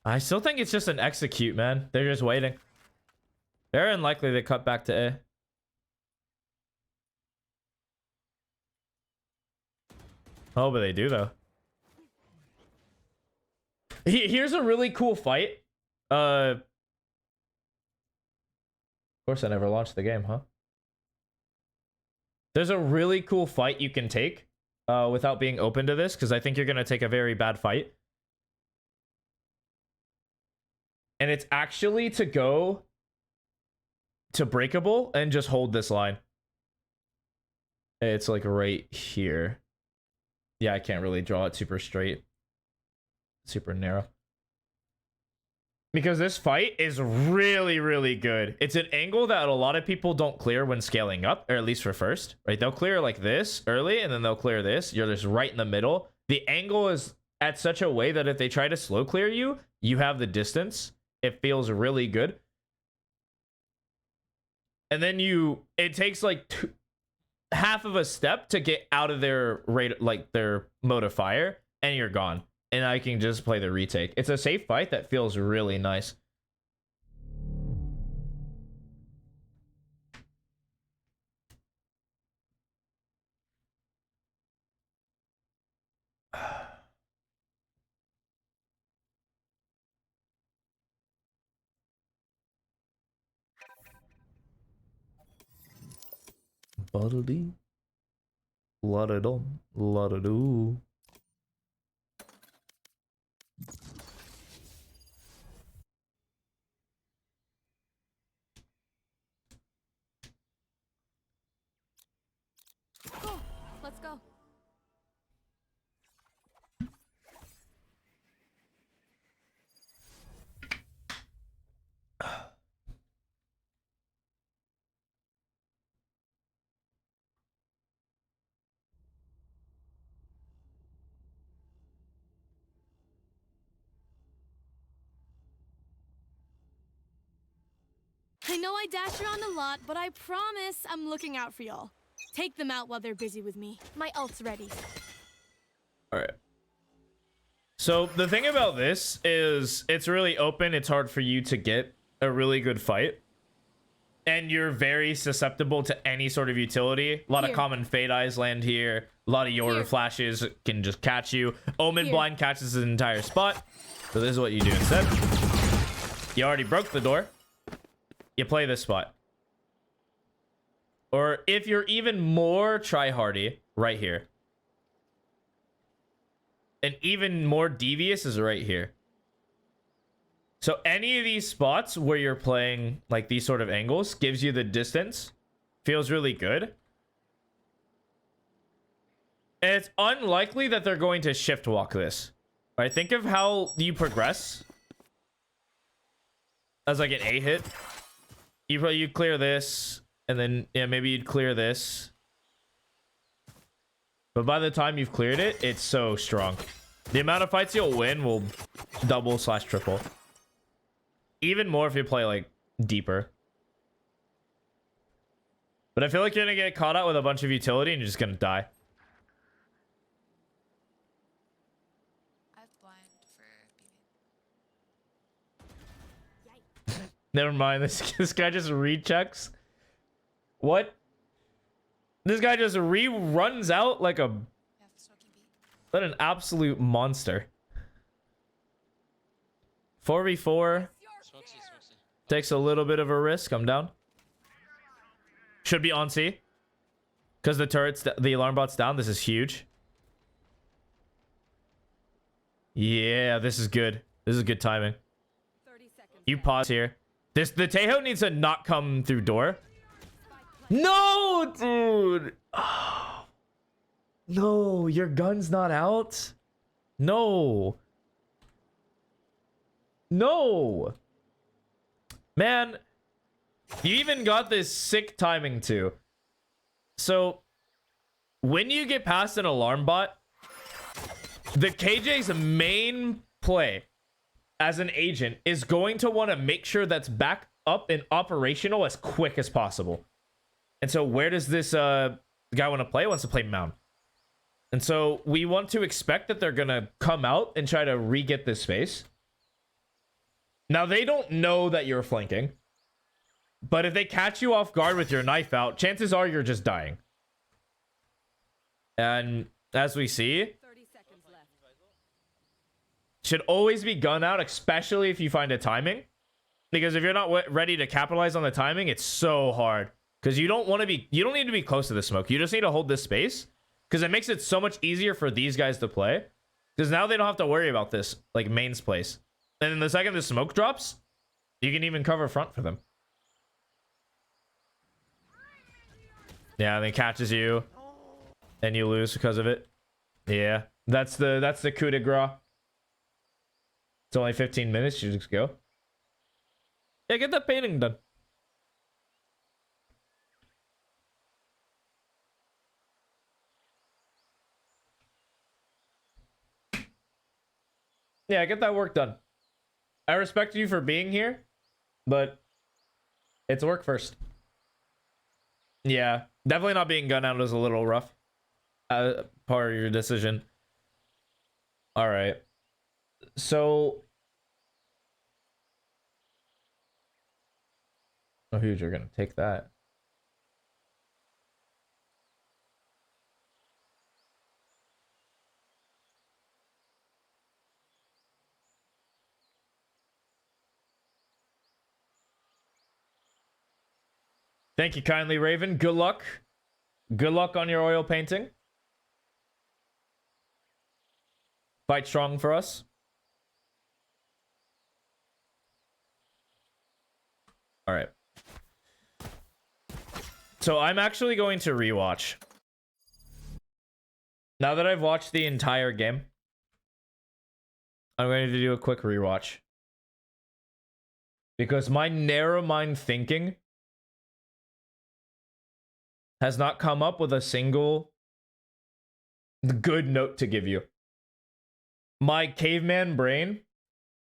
I still think it's just an execute, man. They're just waiting. They're unlikely to cut back to A. Oh, but they do, though. Here's a really cool fight. Of course, I never launched the game, huh? There's a really cool fight you can take without being open to this, because I think you're going to take a very bad fight. And it's actually to go to breakable and just hold this line. It's like right here. Yeah, I can't really draw it super straight. Super narrow. Because this fight is really, really good. It's an angle that a lot of people don't clear when scaling up, or at least for first, right? They'll clear like this early, and then they'll clear this. You're just right in the middle. The angle is at such a way that if they try to slow clear you, you have the distance. It feels really good. And then it takes like half of a step to get out of their rate, like their mode of fire, and you're gone. And I can just play the retake. It's a safe fight that feels really nice. Buttledy. La-da-dum. La-da-doo.
Cool. Let's go. I know I dash around a lot, but I promise I'm looking out for y'all. Take them out while they're busy with me. My ult's ready.
All right. So the thing about this is it's really open. It's hard for you to get a really good fight. And you're very susceptible to any sort of utility. A lot of common Fade Eyes land here. A lot of Yoru flashes can just catch you. Omen Blind catches an entire spot. So this is what you do instead. You already broke the door. You play this spot. Or if you're even more tryhardy, right here. And even more devious is right here. So any of these spots where you're playing like these sort of angles gives you the distance. Feels really good. And it's unlikely that they're going to shift walk this. Right? Think of how you progress. As like an A hit. You clear this. And then, yeah, maybe you'd clear this. But by the time you've cleared it, it's so strong. The amount of fights you'll win will double/triple. Even more if you play, like, deeper. But I feel like you're going to get caught out with a bunch of utility and you're just going to die.
I have blind for BB.
Never mind. This guy just rechecks. What? This guy just runs out like a...
Yeah, smoking B.
What an absolute monster. 4v4. Takes a little bit of a risk. I'm down. Should be on C. Because the turret's... The alarm bot's down. This is huge. Yeah, this is good. This is good timing.
30 seconds.
You pause here. The Taeho needs to not come through door. No, dude. Oh. No, your gun's not out. No. No. Man, you even got this sick timing too. So, when you get past an alarm bot, the KJ's main play as an agent is going to want to make sure that's back up and operational as quick as possible. And so where does this guy want to play? He wants to play Mound. And so we want to expect that they're going to come out and try to re-get this space. Now, they don't know that you're flanking. But if they catch you off guard with your knife out, chances are you're just dying. And as we see,
30 seconds left.
should always be gun out, especially if you find a timing. Because if you're not ready to capitalize on the timing, it's so hard. Because you don't want to be... You don't need to be close to the smoke. You just need to hold this space. Because it makes it so much easier for these guys to play. Because now they don't have to worry about this, like, mains place. And then the second the smoke drops, you can even cover front for them. Yeah, and then catches you. And you lose because of it. Yeah. That's the coup de grace. It's only 15 minutes, you just go. Yeah, get that painting done. Yeah, get that work done. I respect you for being here, but it's work first. Yeah, definitely not being gunned out is a little rough. Part of your decision. All right. So, oh, huge! You're gonna take that. Thank you kindly, Raven. Good luck. Good luck on your oil painting. Fight strong for us. All right. So I'm actually going to rewatch. Now that I've watched the entire game, I'm going to do a quick rewatch. Because my narrow mind thinking has not come up with a single good note to give you. My caveman brain,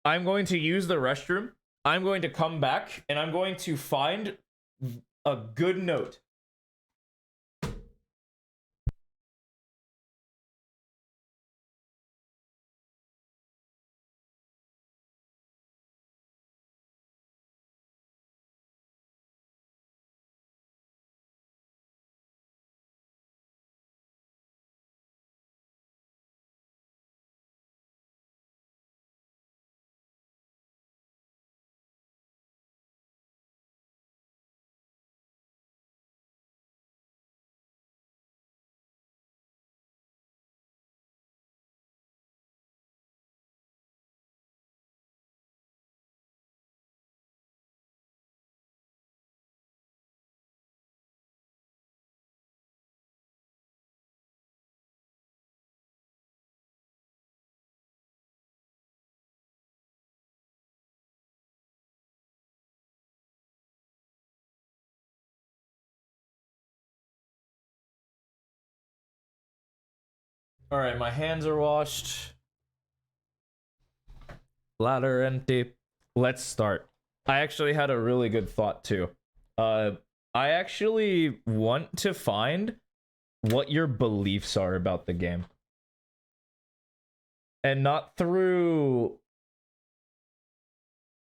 I'm going to use the restroom. I'm going to come back and I'm going to find a good note. All right, my hands are washed. Bladder empty. Let's start. I actually had a really good thought too. I actually want to find what your beliefs are about the game. And not through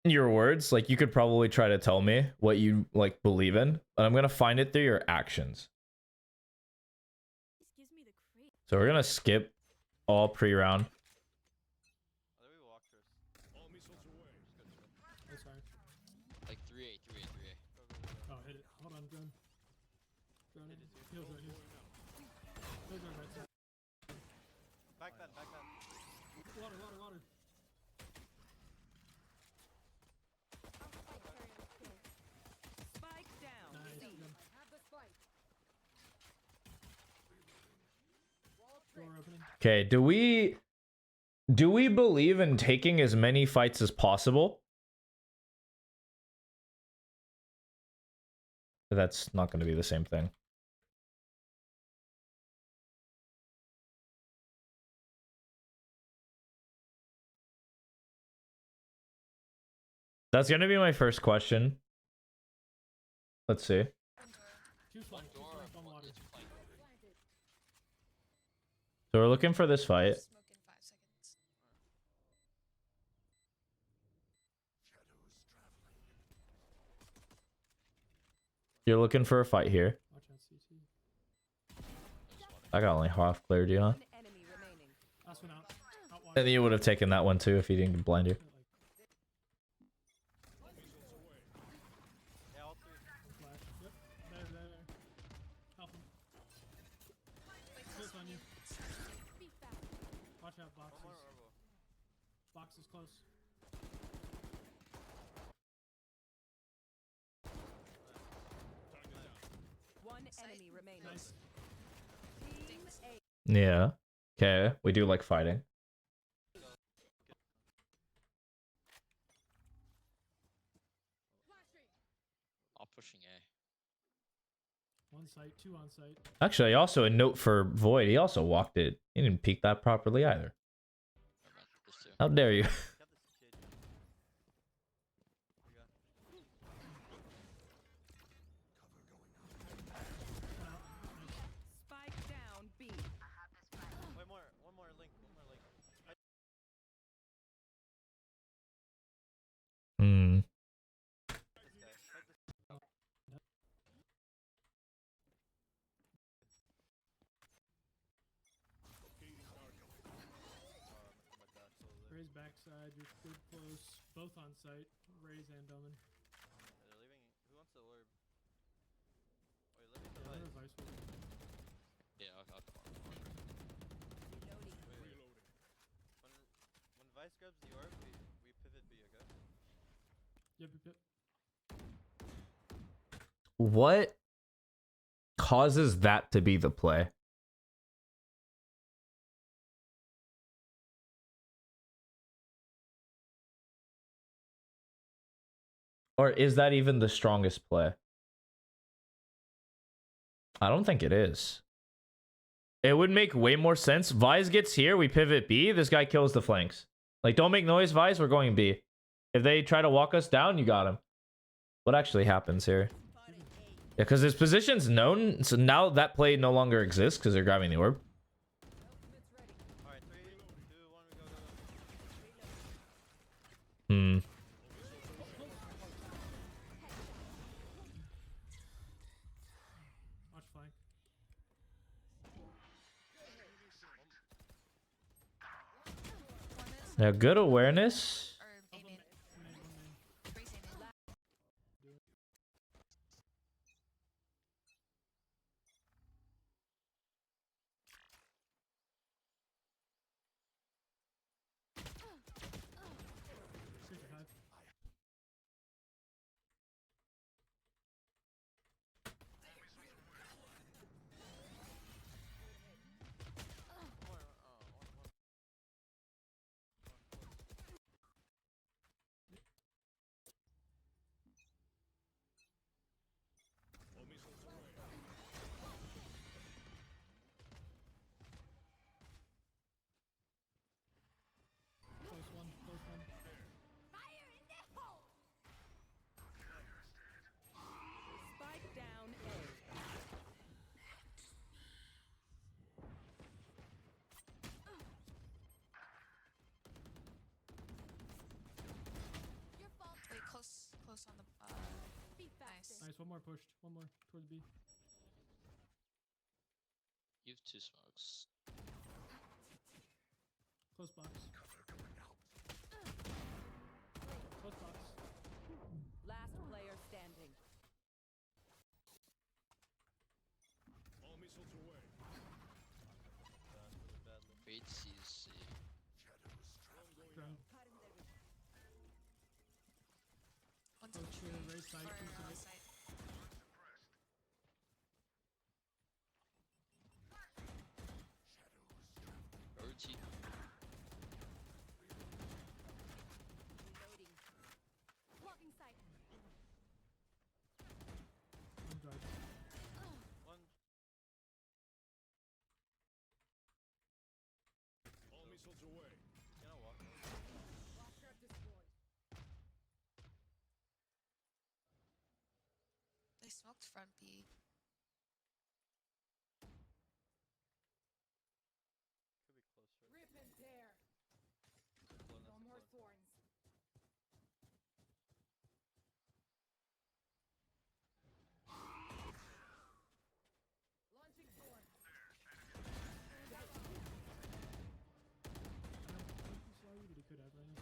your words. Like, you could probably try to tell me what you like believe in, but I'm going to find it through your actions.
This gives me the creep.
So we're going to skip all pre-round.
I think we walk first.
Oh, sorry.
Like 3A, 3A, 3A.
Oh, hit it. Hold on, drone. Drone in. Heal drone, heal. Heal drone right side.
Back then, back then.
Water, water, water.
Spike down.
Nice.
C.
Good. Door opening.
Okay, do we believe in taking as many fights as possible? That's not going to be the same thing. That's going to be my first question. Let's see.
Two flank, two
Door,
flank on water.
two flank.
So we're looking for this fight.
Smoke in 5 seconds.
You're looking for a fight here.
Watch out, CT.
I got only half cleared, you know?
One enemy remaining.
Last one out. Out water.
And you would have taken that one too if he didn't blind you.
Yeah, all three.
Flash. Yep. There. Help him. Close on you. close.
One enemy remaining.
Nice.
Team A.
Yeah. Okay. We do like fighting.
I'm pushing A.
One site, two on site.
Actually, also a note for Void. He also walked it. He didn't peek that properly either.
Never mind. There's two.
How dare you?
Got this kid. Here we go.
Spike down B.
One more link, one more link.
Hmm.
Raise backside, you're good close. Both on site. Raise and Domin.
They're leaving. Who wants the orb? Wait, let me
Yeah,
device.
they're vice with.
Yeah, I'll come on.
When Vice grabs the orb, we pivot B, okay?
Yep, yep, yep.
What causes that to be the play? Or is that even the strongest play? I don't think it is. It would make way more sense. Vise gets here, we pivot B, this guy kills the flanks. Like, don't make noise, Vise, we're going B. If they try to walk us down, you got him. What actually happens here? Yeah, because his position's known, so now that play no longer exists because they're grabbing the orb.
Alright, 3, 2, 1, we go.
Hmm.
Watch flank.
Yeah, good awareness.
Or A main. Raise A main.
Sixty-five. Close one, close one.
Spike down A.
Your fault. Wait, close on the. Nice.
Nice, one more pushed. One more towards B.
You have 2 smokes.
Close box. Close box.
Last player standing.
Wait, sees C.
Drone.
One,
Close
two,
to
three.
raise side,
Or
two side.
side.
OT.
Blocking sight.
One drive.
One. Gonna walk.
They smoked front B.
Could be close, right?
Rip and tear.
No
more thorns. Launching thorn.
I don't think he saw you, but he could have, right?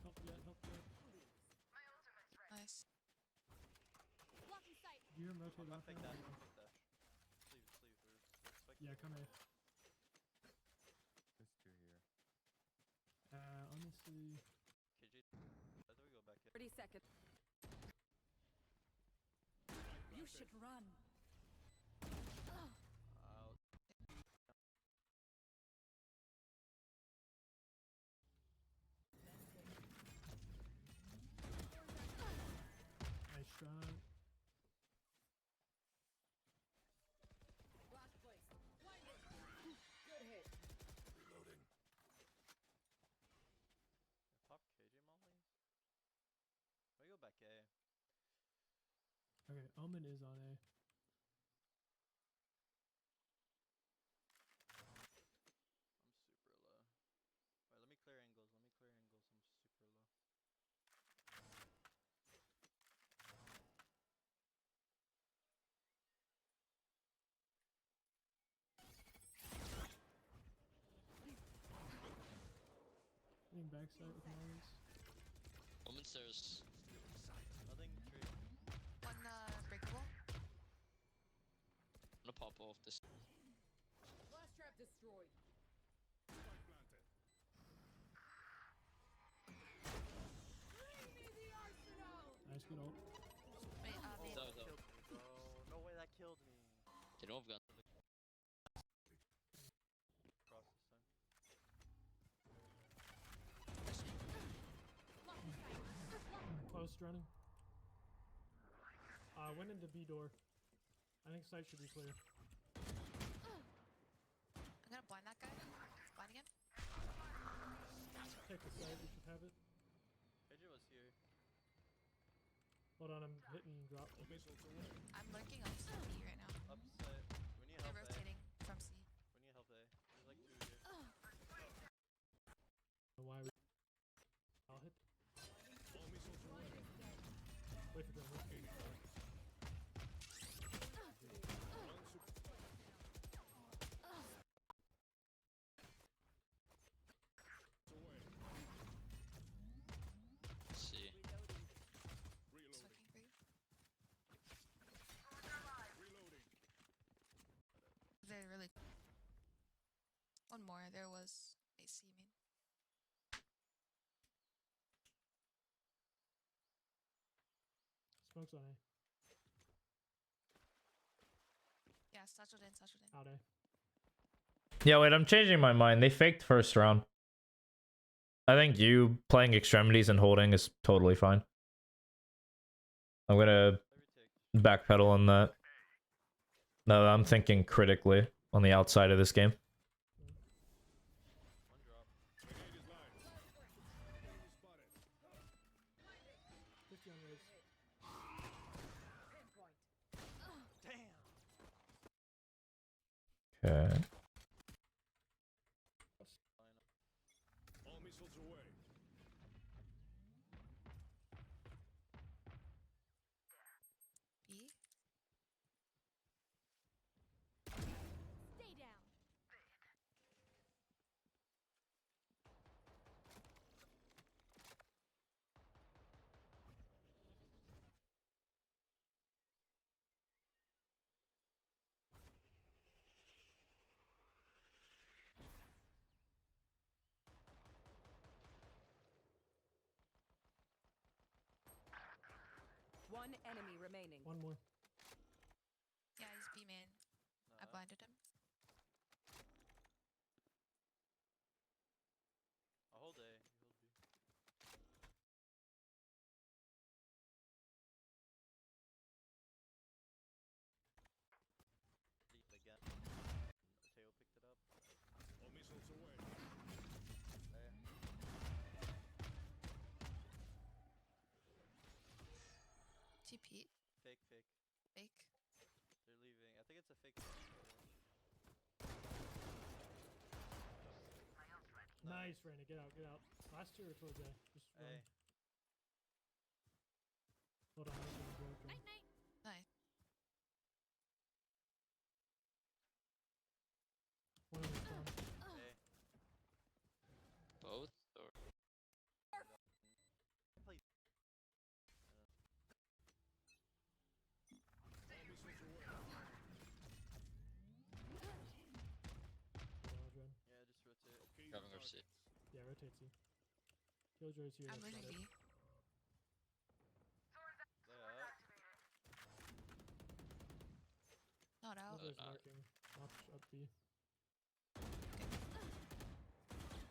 Help yet, help yet.
Nice.
Blocking sight.
Do you hear him rotate
Don't
left
fake
now?
dash, don't fake dash. Sleeve. Or,
Yeah, come here. On the see.
KJ, I thought we go back in.
30 seconds. You should run.
Out.
Nice shot.
Last place. Good hit.
Pop KJ Molly's. We go back A.
Okay, Omen is on A.
I'm super low. Alright, let me clear angles. Let me clear angles. I'm super low.
Getting backside with Myers.
Woman stairs.
Nothing tree.
One breakable.
I'm gonna pop off this.
Last trap destroyed. Bring me the arsenal.
Nice good ult.
Wait,
Oh,
main.
That
that
was
killed me, bro. No way that killed me.
They don't have gun.
Cross this time.
Close running. Went into B door. I think site should be clear.
I'm gonna blind that guy. Blind again.
Take the site, we should have it.
KJ was here.
Hold on, I'm hitting drop.
I'm lurking on C right now.
Upside. We need
They're
help A.
rotating from C.
We need help A. There's like 2 here.
Why we... I'll hit. Wait for them.
Let's see.
Just looking for you. They're really. One more. There was AC main.
Smokes on A.
Yeah, satchel in, satchel in.
Out A.
Yeah, wait, I'm changing my mind. They faked first round. I think you playing extremities and holding is totally fine. I'm gonna
Every take.
backpedal on that. No, I'm thinking critically on the outside of this game.
One drop.
50 on raise.
Pinpoint.
Damn.
Okay.
All missiles away.
B.
Stay down.
One enemy remaining.
One more.
Yeah, he's B main. I
Nah.
blinded him.
I'll hold A. You hold B. Leap again. Teo picked it up.
All missiles away.
A.
TP.
Fake, fake.
Fake.
They're leaving. I think it's a fake.
Nice, Raina. Get out, get out. Last two are towards A. Just run.
A.
Hold on, I'm gonna broken.
Night night.
Nice.
One of them's down.
A.
Both? Or
Play.
All missiles away.
Hold on, Adrian.
Yeah, just rotate.
Okay,
grabbing our seat.
Yeah, rotate C. Killjoy's here.
I'm
that's
moving
about
B.
it.
Lay up.
Not out.
Killjoy's
not.
lurking. Watch up B.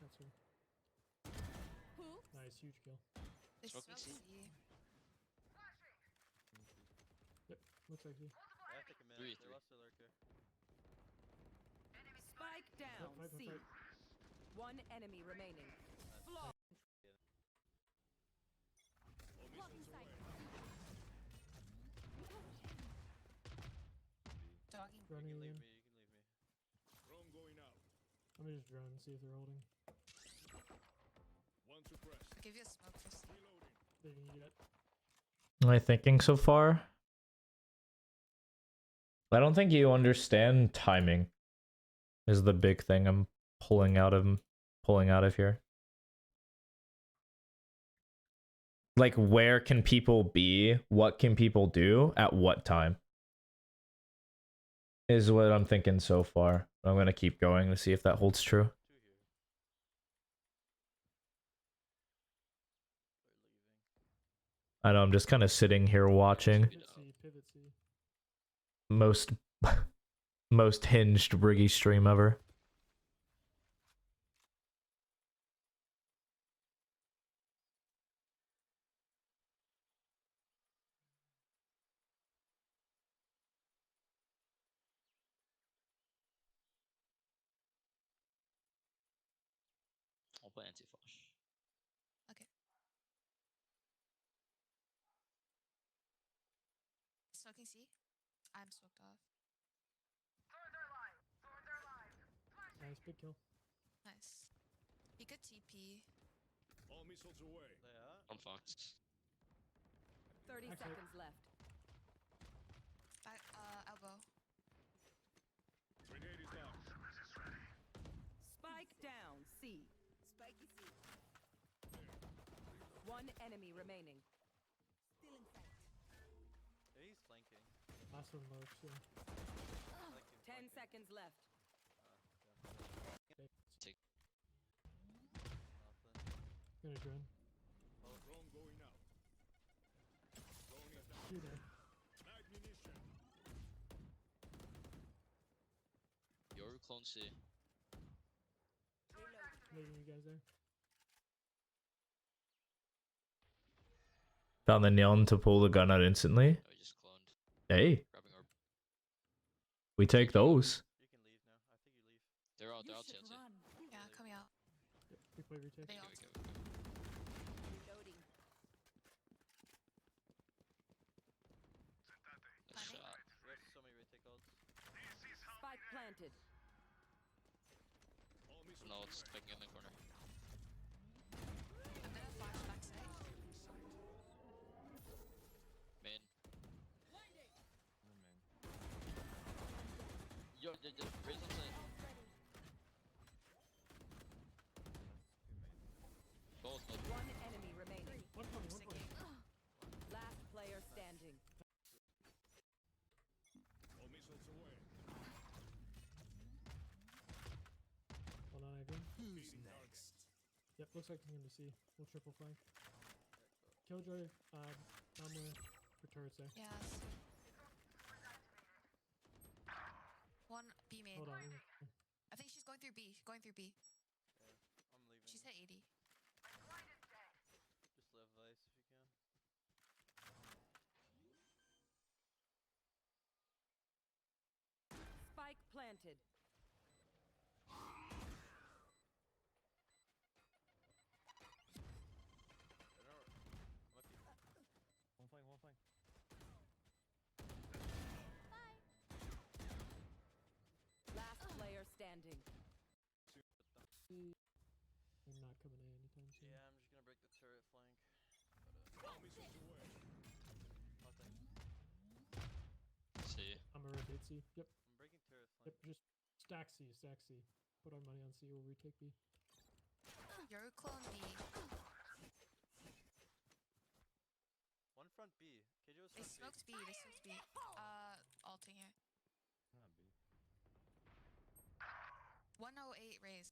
That's her.
Who?
Nice, huge kill.
They
Smoking
smoke
C.
C.
Yep, looks like he.
I have to commit.
Three,
They
three.
lost their lurker.
Spike down.
Fight,
C.
fight.
One enemy remaining.
All
Blocking
missiles
sight.
away.
Dogging.
Running
You can
in.
leave me. You can leave me.
Drone going out.
Let me just drone and see if they're holding.
One suppressed.
I'll give you a smoke for C.
Reloading.
They didn't get it.
Am I thinking so far? I don't think you understand timing. Is the big thing I'm pulling out of here. Like, where can people be? What can people do at what time? Is what I'm thinking so far. I'm gonna keep going to see if that holds true.
Two here. They're leaving.
I know, I'm just kind of sitting here watching.
Pivot C, pivot C.
Most most hinged Briggy stream ever.
I'll play anti-flash.
Smoking C. I'm smoked off.
Nice, big kill.
Nice. He could TP.
All missiles away.
Lay up.
I'm fucked.
30
Backside.
seconds left.
Back, elbow.
Grenade is out.
Spike down. C. Spiky C. One enemy remaining. Still in sight.
Yeah, he's flanking.
Last one lurks, yeah.
I like him
10
flanking.
seconds left.
Okay.
Nothing.
Gonna drone.
Drone going out. Drone is down.
Two there.
Mag munition.
Yoru clone C.
Leaving you guys there.
Found the neon to pull the gun out instantly.
Oh, he just cloned.
Hey,
Grabbing orb.
we take those.
You can leave now. I think you leave.
They're out TNT.
Yeah, coming out.
Yep, we play retake.
They
Okay,
all
okay, okay.
Reloading.
Nice
Planning.
shot.
We have so many retake ults.
Spike planted.
All missiles
No, it's
away.
picking in the corner.
I'm gonna flash backside.
Main. Yo, raise on side. Both.
One enemy remaining.
120.
Last player standing.
All missiles away.
Hold on, Adrian.
Who's next?
Yep, looks like he's gonna see. We'll triple flank. Killjoy, Namla for turrets there.
Yes. One B main.
Hold on.
I think she's going through B. Going through B.
I'm leaving.
She's hit 80.
Just live Vice if you can.
Spike planted. Last player standing.
I'm not coming in anytime soon.
Yeah, I'm just gonna break the turret flank.
All missiles away.
Nothing.
C.
I'm a rotate C. Yep,
I'm breaking turret
yep,
flank.
just stack C, stack C. Put our money on C, we'll retake B.
Yoru clone B.
One front B. KJ was
They
front
smoked B. They smoked B. Alting here. 108 raise.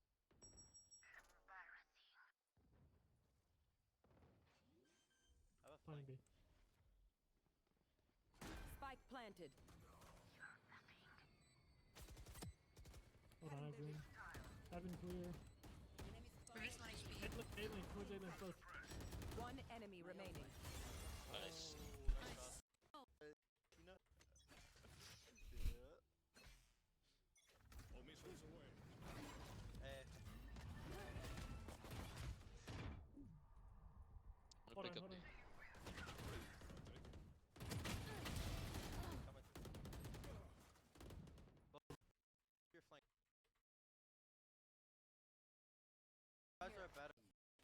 Planning B.
Spike planted.
Hold on, I have room. Heaven clear.
Where's my HP?
A lane, towards A lane, both.
One enemy remaining.
Nice.
All missiles away.
I'm
Hold
gonna
on,
pick up
hold on.
You're flank. Guys are bad.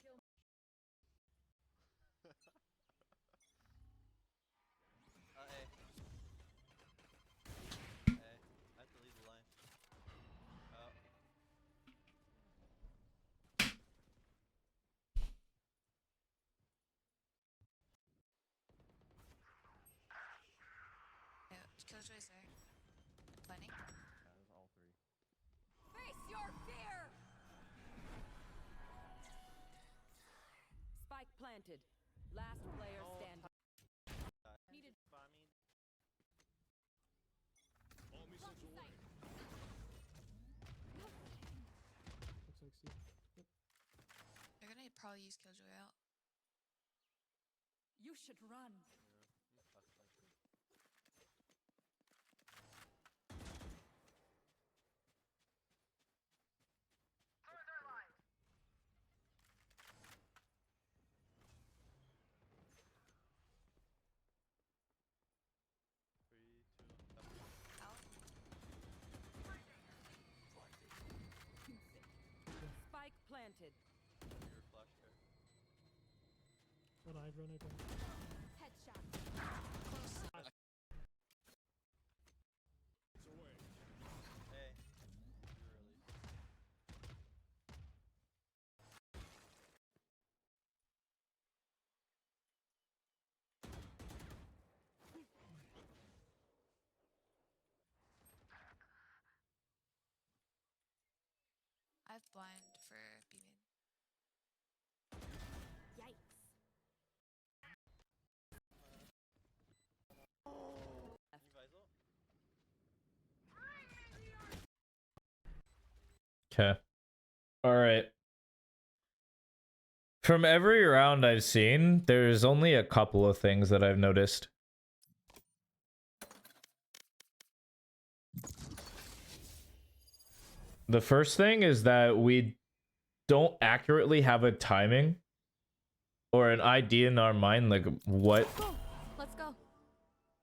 A. I have to leave the line. Oh.
Yeah, Killjoy's there. Planning.
That was all three.
Face your fear! Spike planted. Last player standing.
Needed.
Bombing.
All missiles away.
Looks like C. Yep.
They're gonna probably use Killjoy out.
You should run.
You fuck like this. Three, two,
Out.
Spike planted.
your flash there.
Hold on, I have run open.
Headshot.
Close.
It's away.
Hey. You really.
I have blind for B-Main.
Yikes.
You Visal?
Okay. All right. From every round I've seen, there's only a couple of things that I've noticed. The first thing is that we don't accurately have a timing or an idea in our mind, like what
Go. Let's go.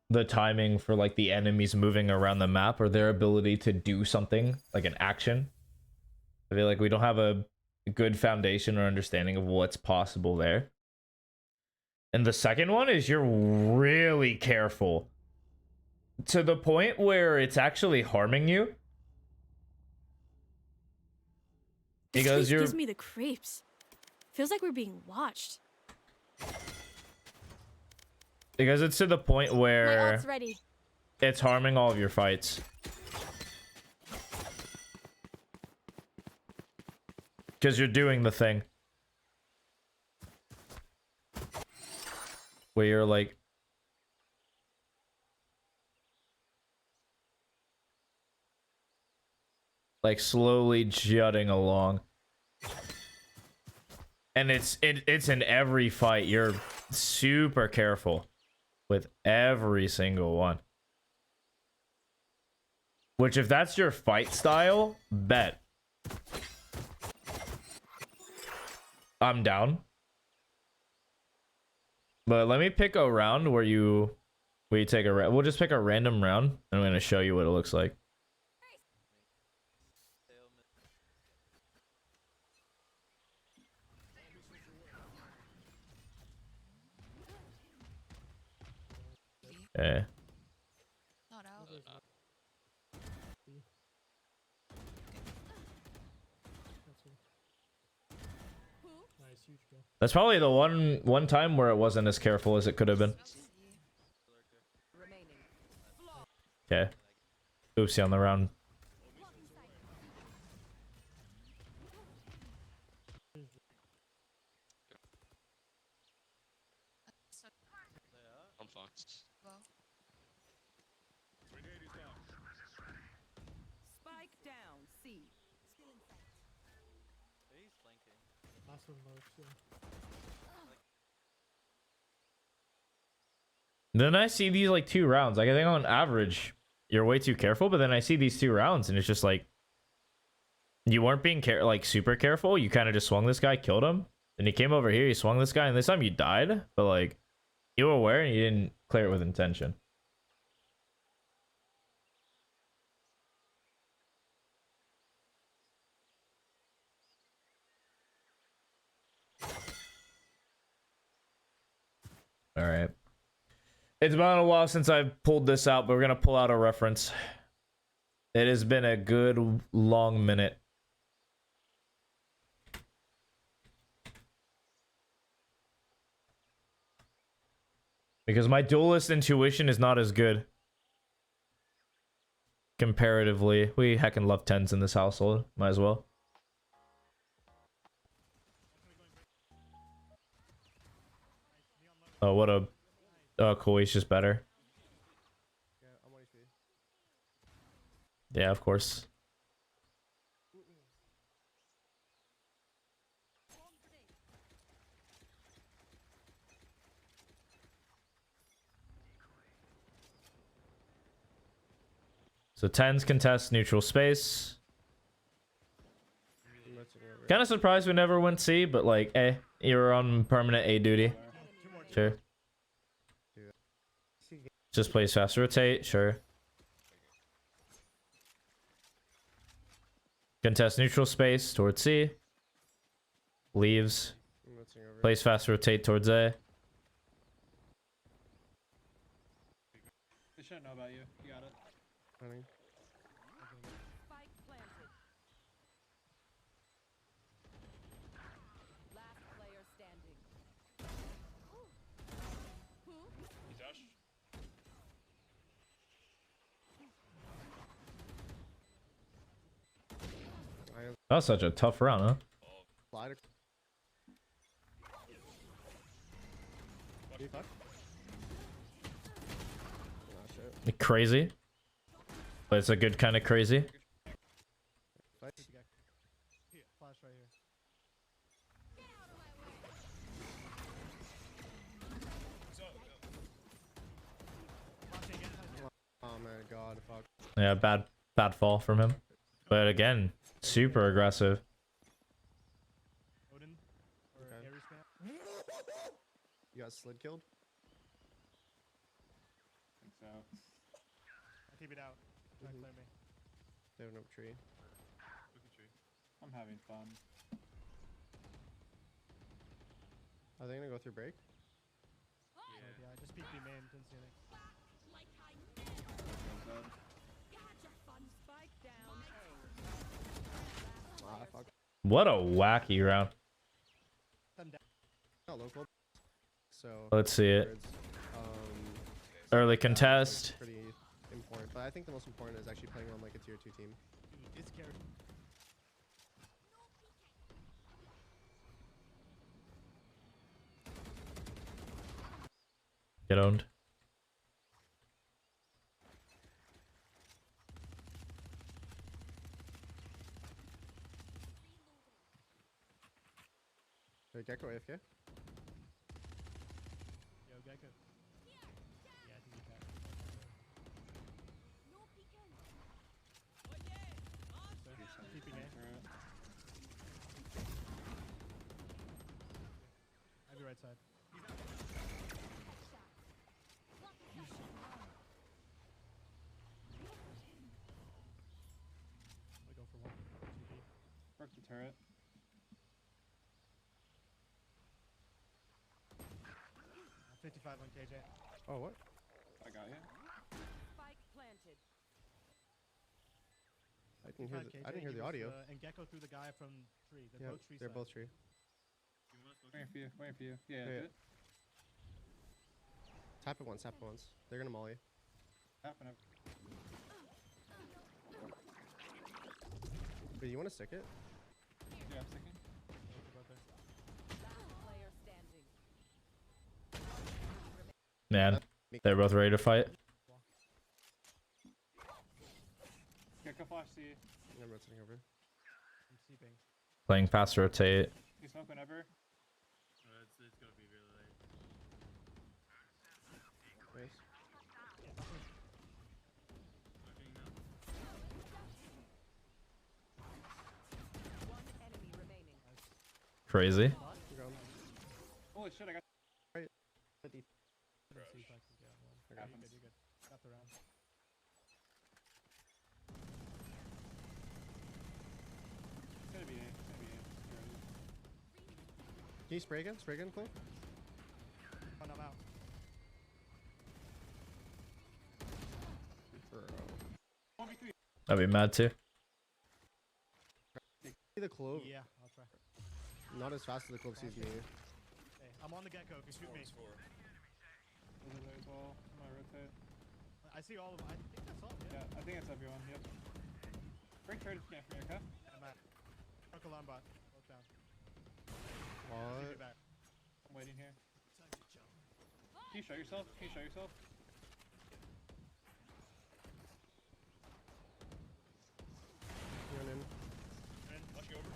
the timing for like the enemies moving around the map or their ability to do something like an action. I feel like we don't have a good foundation or understanding of what's possible there. And the second one is you're really careful to the point where it's actually harming you.
This
Because
place
you're
gives me the creeps. Feels like we're being watched.
because it's to the point
My
where
ult's ready.
it's harming all of your fights. Because you're doing the thing where you're like slowly jutting along. And it's in every fight. You're super careful with every single one. Which, if that's your fight style, bet. I'm down. But let me pick a round where you take a we'll just pick a random round and I'm going to show you what it looks like. Okay.
Not out.
That's it. Nice, huge kill.
That's probably the one time where it wasn't as careful as it could have been.
C.
Remaining.
Okay. Oopsie on the round.
So
fucked.
Well,
Grenade is down.
Spike down. C.
Hey, he's flanking.
Last one large, yeah.
Then I see these like 2 rounds. Like I think on average, you're way too careful. But then I see these 2 rounds, and it's just like you weren't being like super careful. You kind of just swung this guy, killed him. Then he came over here, you swung this guy, and this time you died. But like you were aware and you didn't clear it with intention. All right. It's been a while since I've pulled this out, but we're gonna pull out a reference. It has been a good long minute. Because my duelist intuition is not as good. Comparatively. We heckin' love 10s in this household. Might as well. Oh, what a... Oh, cool. He's just better. Yeah, of course. So 10s contest neutral space. Kind of surprised we never went C, but like, eh, you were on permanent A duty. Sure. Just plays fast rotate, sure. Contest neutral space towards C. Leaves. Plays fast rotate towards A.
They shouldn't know about you. You got it.
Spike planted. Last player standing.
He dash.
That was such a tough round, huh? Crazy. But it's a good kind of crazy.
Flash right here.
Oh my god, fuck.
Yeah, bad fall from him. But again, super aggressive.
Odin or
Okay.
Ares spam.
You got slid killed?
I think so.
I keep it out. Try to clear me.
They have no tree.
I'm having fun.
Are they gonna go through break?
Yeah, I just peeked B main, didn't see anything.
Spike down A.
Ah, fuck.
What a wacky round.
Not local. So.
Let's see it. Early contest.
Pretty important, but I think the most important is actually playing on like a tier 2 team.
It's carried.
Get owned.
Hey, Gecko AFK?
Yo, Gecko. Yeah, I think you can. Keeping A. I have the right side. I go for one. 2B.
Broke the turret.
55 on KJ.
Oh, what?
I got you.
Spike planted.
I didn't hear
55
the,
KJ,
I didn't hear
he
the
was,
audio.
And Gecko threw the guy from tree. They're
Yeah,
both tree
they're
side.
both tree.
Waiting for you. Waiting for you. Yeah,
Yeah,
do
yeah.
it.
Tap it once, tap it once. They're gonna molly.
Happen up.
But you wanna stick it?
Yeah, I'm sticking.
Last player standing.
Man, They're both ready to fight.
Get a flash C.
I'm rotating over.
I'm seeping.
Playing past rotate.
You smoke whenever.
It's gonna be really late.
Nice.
Smoking now.
One enemy remaining.
Crazy.
Keep going.
Holy shit, I got.
Let's see if I can get one.
Okay.
Yeah, you're good. Got the round.
It's gonna be A. It's gonna be A.
Can you spray again? Spray again, Clay?
Oh, no, I'm out.
Bro.
1v3.
I'd be mad too.
See the clove.
Yeah, I'll try.
Not as fast as the clove sees me.
Hey, I'm on the gecko if you shoot me.
There's a there as well. I'm gonna rotate.
I see all of them. I think that's all.
Yeah, I think it's everyone. Yep. Break trade if you can from here, okay?
I'm at. Truck alarm bot. Look down.
What?
Get back.
I'm waiting here. Can you show yourself? Can you show yourself?
Run in.
Flashing over.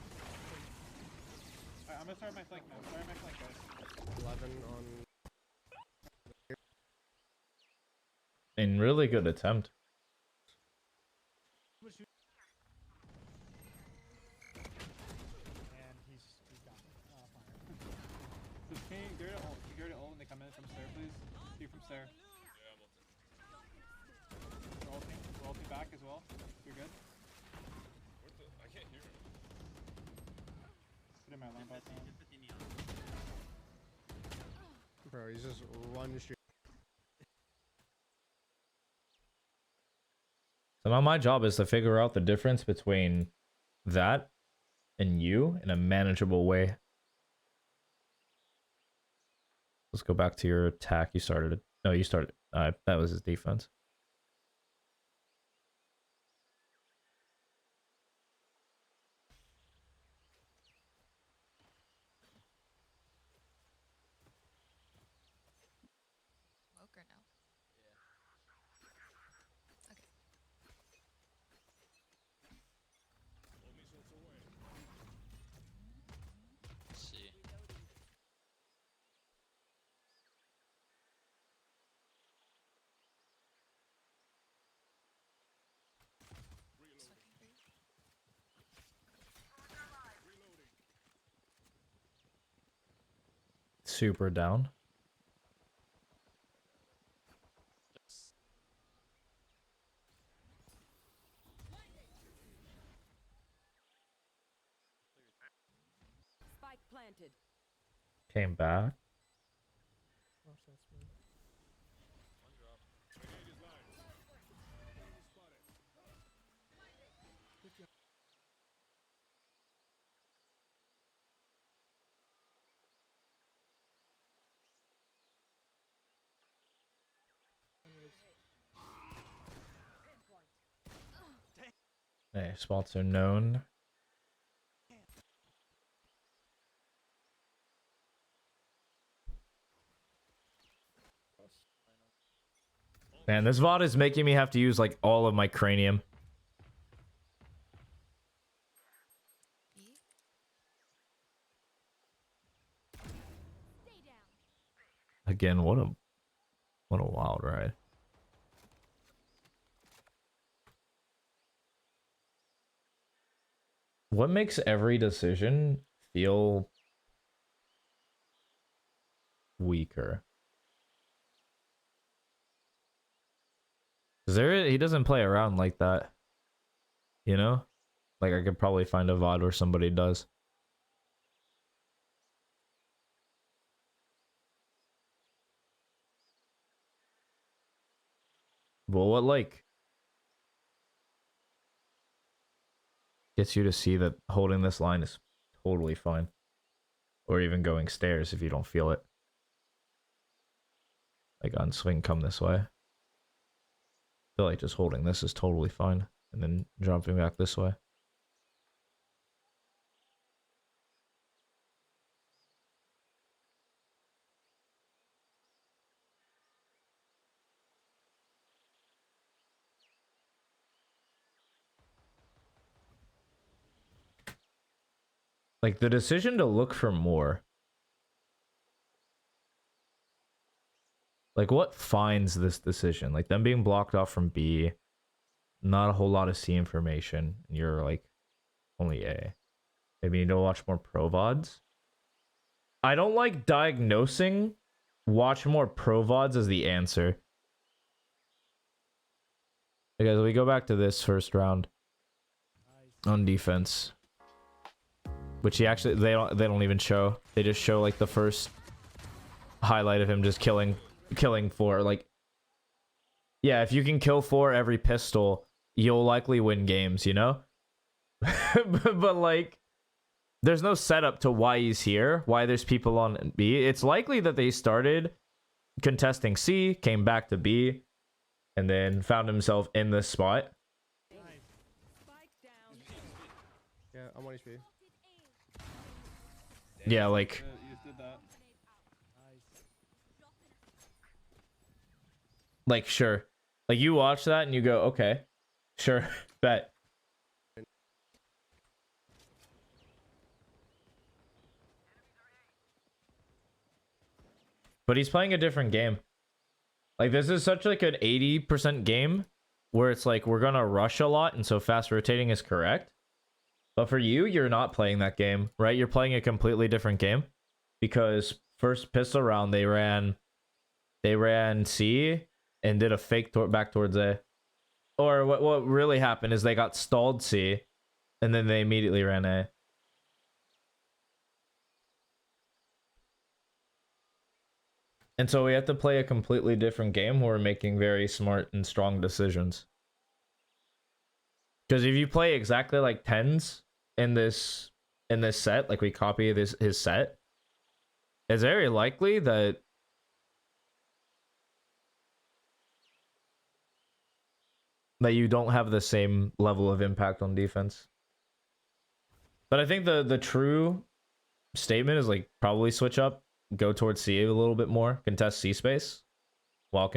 Alright, I'm gonna start my flank now. Start my flank, guys.
11 on.
In really good attempt.
And he's got fire.
So can you go to ult? Can you go to ult when they come in from stair, please? You from stair.
Yeah, I'm ulted.
We're ulting. We're ulting back as well. You're good.
What the? I can't hear him.
Put in my alarm bot now.
Bro, he's just run straight.
So now my job is to figure out the difference between that and you in a manageable way. Let's go back to your attack. You started it. No, you started. That was his defense.
Smoke or no? Okay.
See.
Smoking for you.
Super down.
Spike planted.
Came back.
Watch that spray.
One drop. Grenade is live. Spotted.
50 on.
Hey, spots are known. Man, this VOD is making me have to use like all of my cranium.
B.
Stay down.
Again, what a wild ride. What makes every decision feel weaker? 'Cause he doesn't play around like that. You know? Like I could probably find a VOD where somebody does. Well, what like gets you to see that holding this line is totally fine? Or even going stairs if you don't feel it. Like on swing, come this way. I feel like just holding this is totally fine. And then jumping back this way. Like the decision to look for more. Like what finds this decision? Like them being blocked off from B, not a whole lot of C information, and you're like only A. Maybe you need to watch more pro VODs. I don't like diagnosing. Watch more pro VODs as the answer. Okay, guys, we go back to this first round on defense, which he actually they don't even show. They just show like the first highlight of him just killing 4. Like, yeah, if you can kill 4 every pistol, you'll likely win games, you know. but like, there's no setup to why he's here, why there's people on B. It's likely that they started contesting C, came back to B, and then found himself in this spot.
Yeah, I'm 1 HP.
Yeah, like,
You just did that.
like sure. Like you watch that and you go, okay, sure, bet. But he's playing a different game. Like this is such like an 80% game where it's like we're gonna rush a lot and so fast rotating is correct. But for you, you're not playing that game, right? You're playing a completely different game because first pistol round they ran C and did a fake back towards A. Or what really happened is they got stalled C and then they immediately ran A. And so we have to play a completely different game where we're making very smart and strong decisions. Because if you play exactly like TenZ in this set, like we copy his set, it's very likely that you don't have the same level of impact on defense. But I think the true statement is like probably switch up, go towards C a little bit more, contest C space, while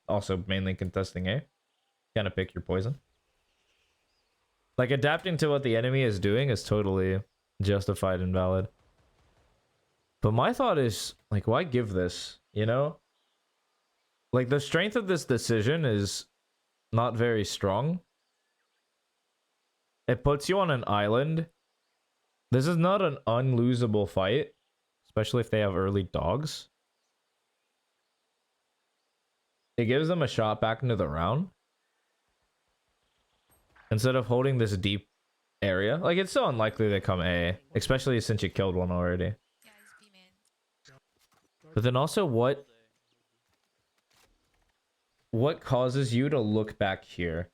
also mainly contesting A. Kind of pick your poison. Like adapting to what the enemy is doing is totally justified and valid. But my thought is like, why give this? You know, like the strength of this decision is not very strong. It puts you on an island. This is not an unlosable fight, especially if they have early dogs. It gives them a shot back into the round. Instead of holding this deep area. Like, it's so unlikely they come A, especially since you killed one already.
Yeah, he's B-man.
But then also, what causes you to look back here?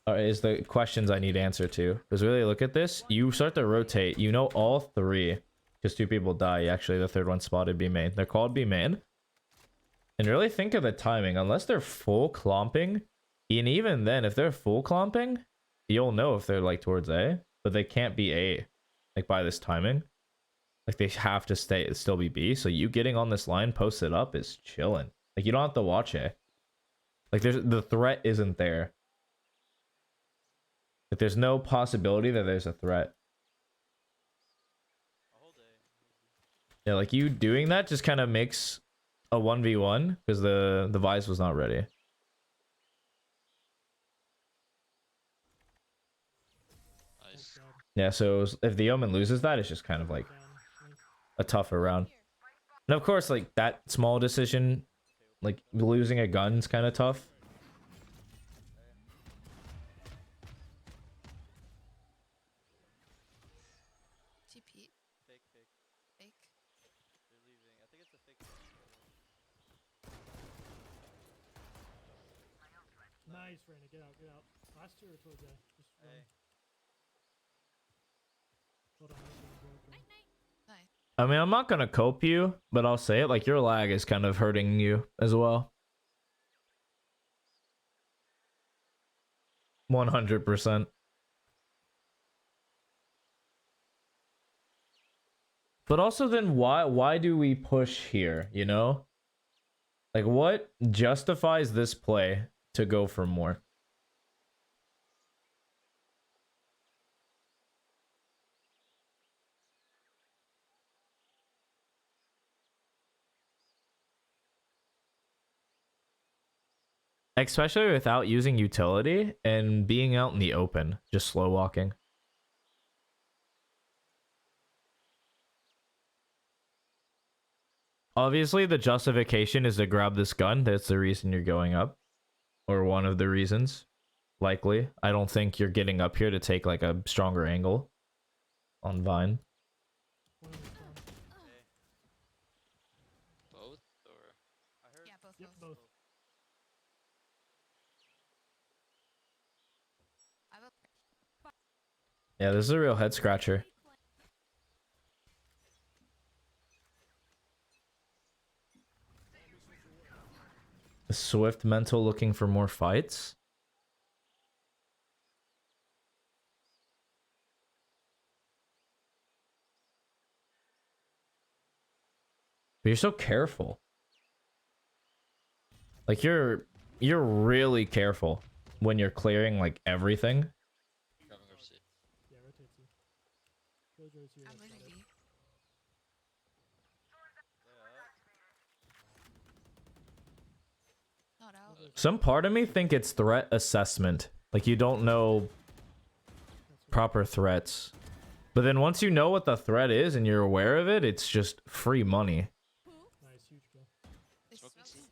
Is the questions I need answer to. Because really, look at this. You start to rotate. You know all 3. Because 2 people die. Actually, the 3rd one spotted B main. They're called B main. And really think of the timing. Unless they're full clomping. And even then, if they're full clomping, you'll know if they're like towards A. But they can't be A. Like by this timing. Like they have to still be B. So you getting on this line, post it up is chilling. Like you don't have to watch A. Like the threat isn't there. Like there's no possibility that there's a threat. Yeah, like you doing that just kind of makes a 1v1 because the Vice was not ready.
Nice.
Yeah, so if the Omen loses that, it's just kind of like a tougher round. And of course, like that small decision, like losing a gun's kind of tough.
TP.
Fake.
Fake.
They're leaving. I think it's a fake.
Nice, Raina. Get out, get out. Last 2 or towards A. Just run.
Hey.
Hold on,
Nice.
I mean, I'm not gonna cope you, but I'll say it. Like your lag is kind of hurting you as well. 100%. But also then why do we push here, you know? Like what justifies this play to go for more? Especially without using utility and being out in the open, just slow walking. Obviously, the justification is to grab this gun. That's the reason you're going up. Or one of the reasons. Likely. I don't think you're getting up here to take like a stronger angle on Vine.
One of them's down.
Both or
I heard.
Yeah, both.
Yep,
both.
both.
I have a
Yeah, this is a real head scratcher. Swift mental looking for more fights. But you're so careful. Like you're really careful when you're clearing like everything.
grabbing our C.
Yeah, rotate C. Killjoy's here.
I'm
That's
leaving
about
B.
it.
Not out.
Some part of me think it's threat assessment. Like you don't know
That's right.
proper threats. But then once you know what the threat is and you're aware of it, it's just free money.
Nice, huge kill.
They
Smoke
smoked
C.
C.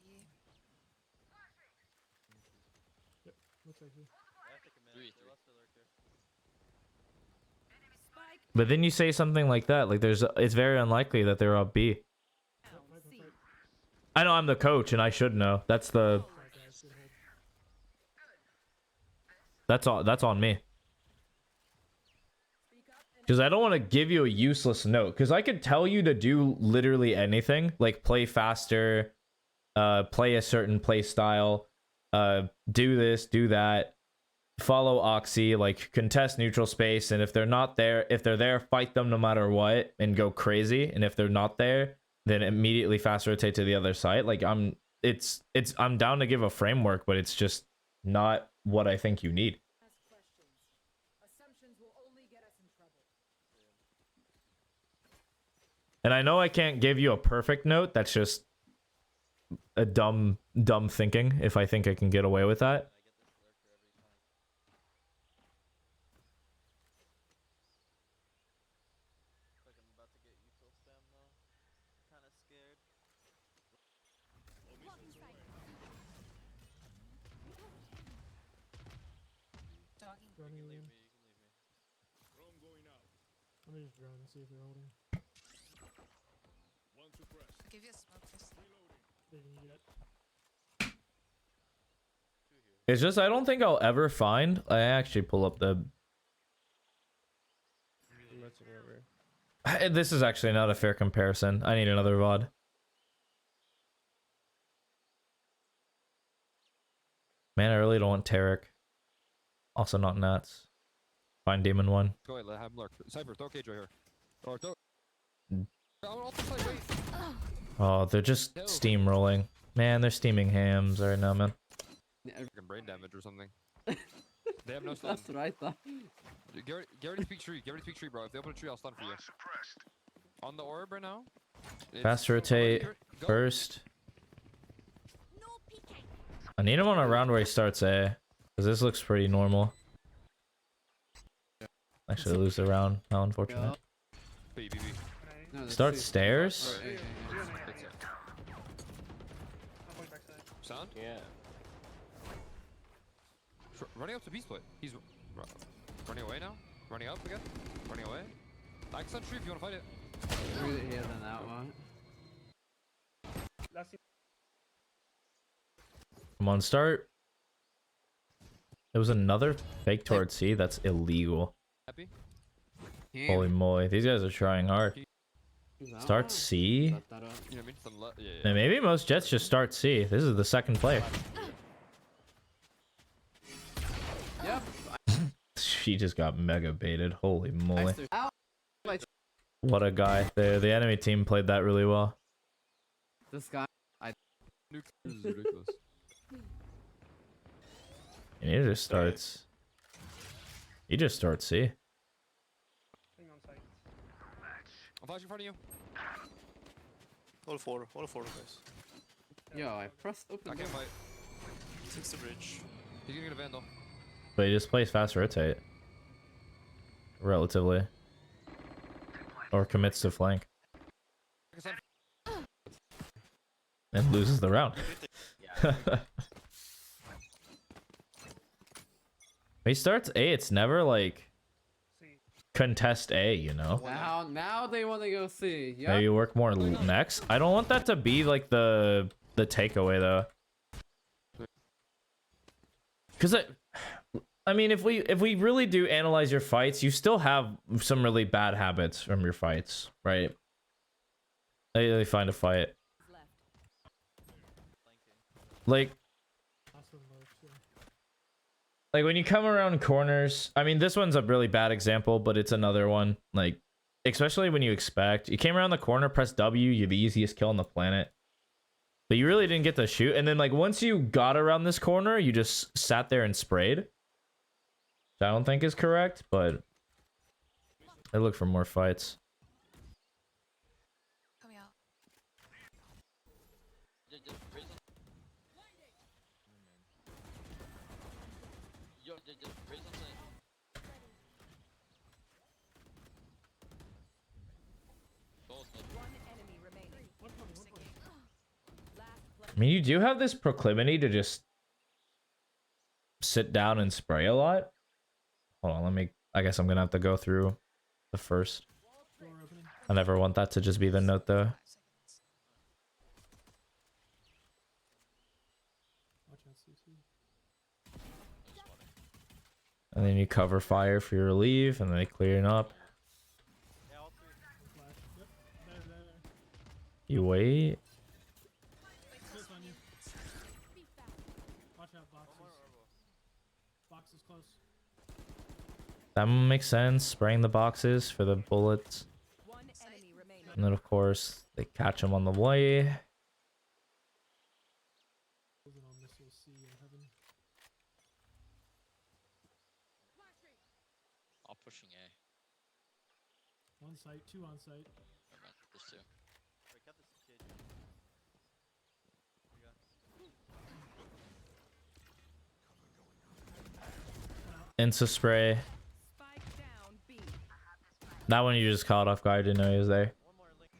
Yep, looks like he.
I have to commit.
Three,
They
three.
lost the lurker.
Spike
But then you say something like that, like it's very unlikely that they're up B.
Yep,
down.
fight,
C.
fight, fight.
I know I'm the coach and I should know. That's the
Fight, guys. Good hold.
that's on me.
Speak up and
Because I don't want to give you a useless note. Because I could tell you to do literally anything, like play faster, play a certain play style, do this, do that, follow Oxy, like contest neutral space, and if they're not there, if they're there, fight them no matter what, and go crazy. And if they're not there, then immediately fast rotate to the other side. Like I'm down to give a framework, but it's just not what I think you need.
ask questions. Assumptions will only get us in trouble.
And I know I can't give you a perfect note. That's just a dumb thinking if I think I can get away with that.
I get this lurker every time. Like I'm about to get util spam though. Kind of scared.
Dogging.
Droning
You
you
can
in.
leave me. You can leave me.
Let me just drone and see if they're holding.
I'll give you a smoke for C.
They can get it.
Two here.
It's just I don't think I'll ever find. I actually pull up the.
That's whatever.
This is actually not a fair comparison. I need another VOD. Man, I really don't want Tarek. Also not Nats. Find Demon 1.
Go ahead, let him lurk. Cypher, throw cage right here. Or throw.
Mm.
I'll just wait.
Oh, they're just steamrolling. Man, they're steaming hams right now, man.
Fucking brain damage or something. They have no stun.
That's what I thought.
Get ready to speak tree. Get ready to speak tree, bro. If they open a tree, I'll stun for you. On the orb right now.
Fast rotate
Go.
first.
No peeking.
I need him on a round where he starts A. Because this looks pretty normal. Actually, lose the round. How unfortunate.
B, B, B.
No, that's
Start
two.
stairs?
Oh, yeah, yeah, yeah.
Good set.
I'm going backside.
Sound?
Yeah.
Running up to B split. He's running away now. Running up again. Running away. I can stun tree if you want to fight it.
Really hit on that one.
Last team.
Come on, start. There was another fake towards C. That's illegal.
Happy?
Damn.
Holy moly. These guys are trying hard.
That
Start
one.
C?
Set that up.
You know what I mean? Stun yeah, yeah.
And maybe most Jets just start C. This is the second play.
Yep.
She just got mega baited. Holy moly.
Nice, there's- Ow.
What a guy. The enemy team played that really well.
This guy.
Nuke. This is ridiculous.
And he just starts. He just starts C.
Hang on site.
I'm flashing in front of you.
All four, guys.
Yo, I pressed open.
I can't
door.
fight.
Takes the bridge.
He's gonna get a vandal.
But he just plays fast rotate. Relatively. Or commits to flank. And loses the round. He starts A, it's never like contest A, you know?
Now they want to go C. Yep.
Maybe work more next. I don't want that to be like the takeaway though. Cause I mean if we really do analyze your fights, you still have some really bad habits from your fights, right? They find a fight. Like when you come around corners, I mean this one's a really bad example, but it's another one. Like especially when you expect you came around the corner, press W, you're the easiest kill on the planet. But you really didn't get to shoot, and then like once you got around this corner, you just sat there and sprayed. Which I don't think is correct, but I look for more fights.
Coming out.
One enemy remaining. Last
I mean, you do have this proclivity to just sit down and spray a lot. Hold on, I guess I'm gonna have to go through the first. I never want that to just be the note though.
5 seconds.
Watch out, CT.
And then you cover fire for your leave, and then they clearing up.
Flash. Yep. There.
You wait.
Close on you. Watch out, boxes. Box is close.
That makes sense. Spraying the boxes for the bullets.
one enemy remaining.
And then of course they catch them on the way.
Moving on missile C in heaven.
I'm pushing A.
On site, 2 on site.
Never mind, there's 2.
Wait, cut this kid.
Insta spray.
Spike down B.
That one you just caught off guard. Didn't know he was there.
One more link.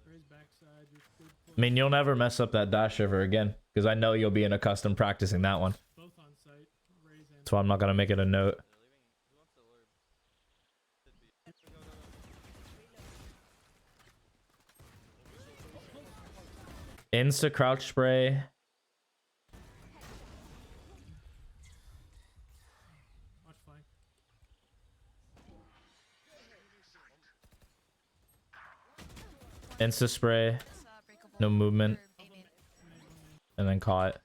Raise backside. You're good.
I mean, you'll never mess up that dash river again, because I know you'll be in accustomed practicing that one.
Both on site. Raise and.
That's why I'm not gonna make it a note.
They're leaving. Who wants the orb? Could be. Go, go, go.
Insta crouch spray.
Watch flank.
Insta spray.
It's, breakable.
No movement.
Or main.
And then caught.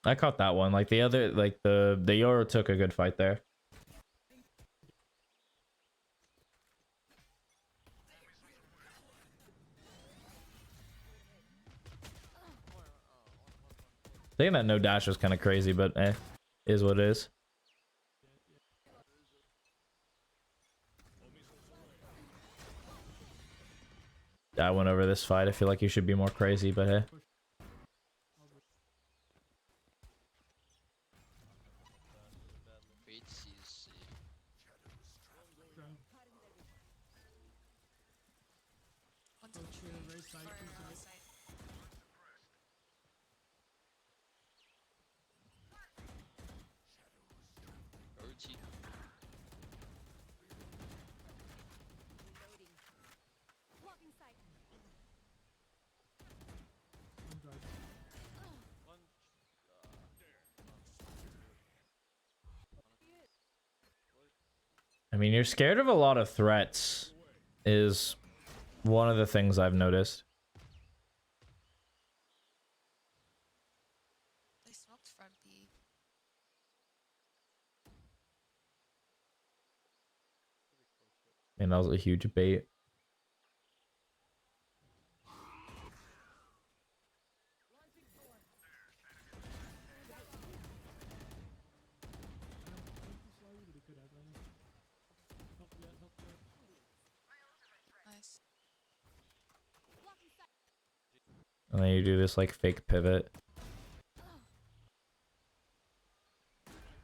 I caught that one. Like the other, like the Yoru took a good fight there. Saying that no dash was kind of crazy, but is what it is. I went over this fight. I feel like you should be more crazy, but hey.
Wait, C.
Drone.
One's
Close to the right side,
or
2
on
side.
site.
OT.
Blocking sight.
One drive.
One.
I mean, you're scared of a lot of threats is one of the things I've noticed.
They smoked front B.
And that was a huge bait. And then you do this like fake pivot.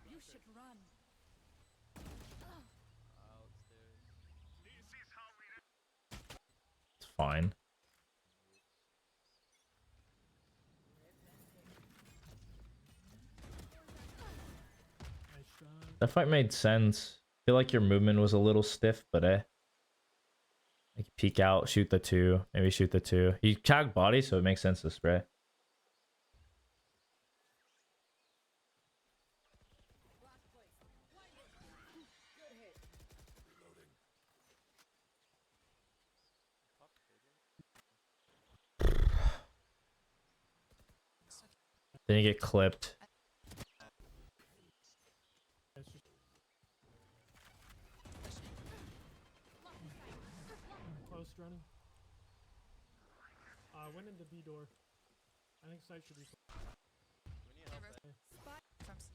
You should run.
It's fine.
Nice shot.
That fight made sense. I feel like your movement was a little stiff, but like peek out, shoot the 2, maybe shoot the 2. You tag body, so it makes sense to spray. Then you get clipped.
It's just close running. Went into B door. I think site should be.
From C.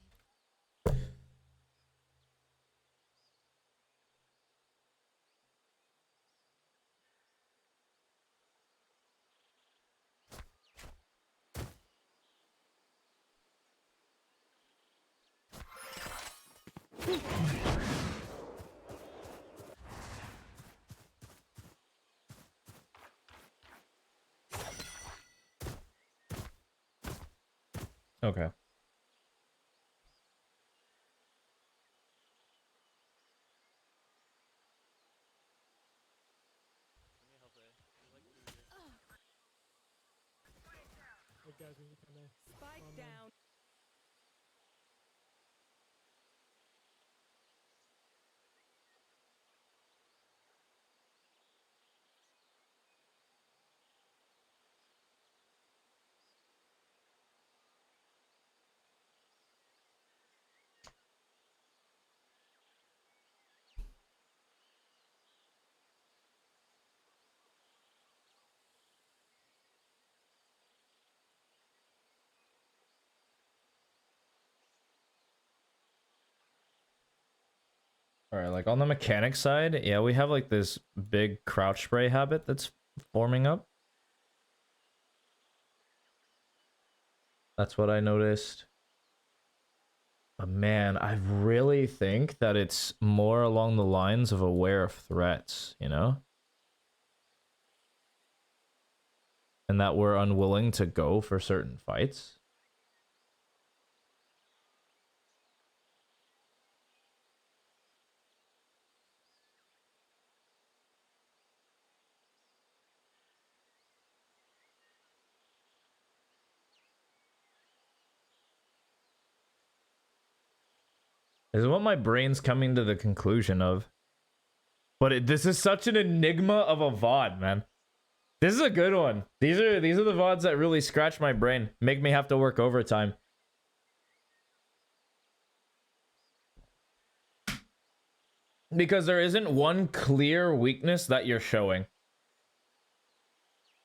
Okay.
Hey guys, we need to come there.
Spike
Oh, man.
down.
All right, like on the mechanic side, yeah, we have like this big crouch spray habit that's forming up. That's what I noticed. But man, I really think that it's more along the lines of aware of threats, you know? And that we're unwilling to go for certain fights. This is what my brain's coming to the conclusion of. But this is such an enigma of a VOD, man. This is a good one. These are the VODs that really scratch my brain, make me have to work overtime. Because there isn't one clear weakness that you're showing.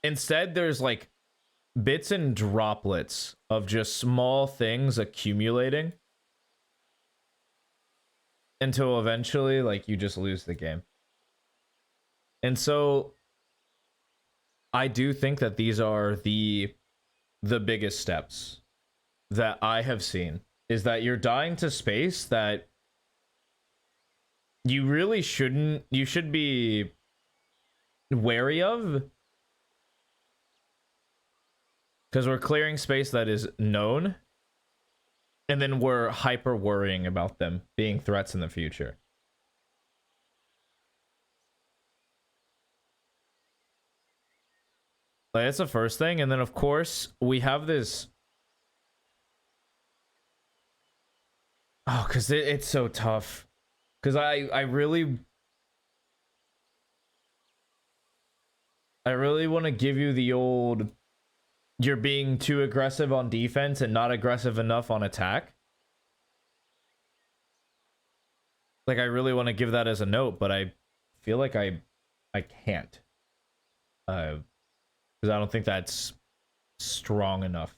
Instead, there's like bits and droplets of just small things accumulating until eventually, like, you just lose the game. And so I do think that these are the biggest steps that I have seen, is that you're dying to space that you really shouldn't, you should be wary of, because we're clearing space that is known, and then we're hyper worrying about them being threats in the future. Like, that's the first thing. And then, of course, we have this... Oh, because it's so tough. Because I really want to give you the old... You're being too aggressive on defense and not aggressive enough on attack. Like, I really want to give that as a note, but I feel like I can't. Because I don't think that's strong enough.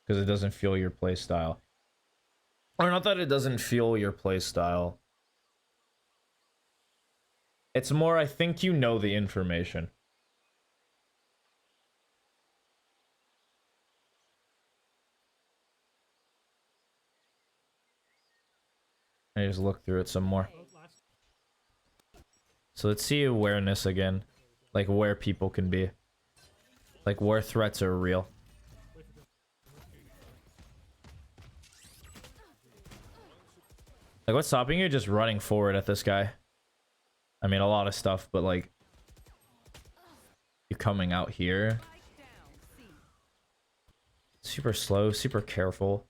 Because it doesn't feel your play style. Or not that it doesn't feel your play style. It's more, I think you know the information. I just look through it some more.
Oh, last.
So let's see awareness again. Like where people can be. Like where threats are real.
Wait for
Like what's stopping you just running forward at this guy? I mean a lot of stuff, but like you're coming out here. Super slow, super careful.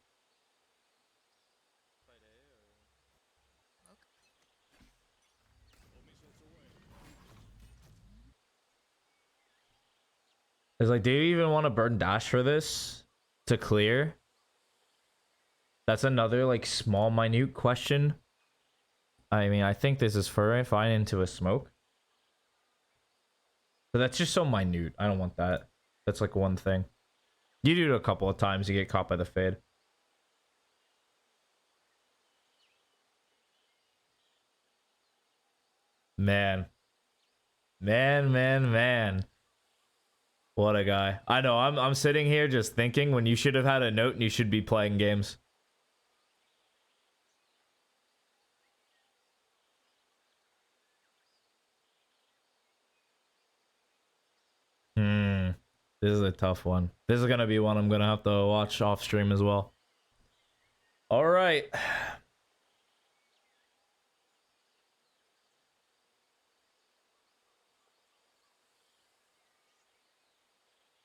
It's like, do you even want to burn dash for this to clear? That's another like small, minute question. I mean, I think this is fine into a smoke. But that's just so minute. I don't want that. That's like one thing. You do it a couple of times, you get caught by the fade. Man. Man. What a guy. I know, I'm sitting here just thinking when you should have had a note and you should be playing games. This is a tough one. This is gonna be one I'm gonna have to watch off stream as well. All right.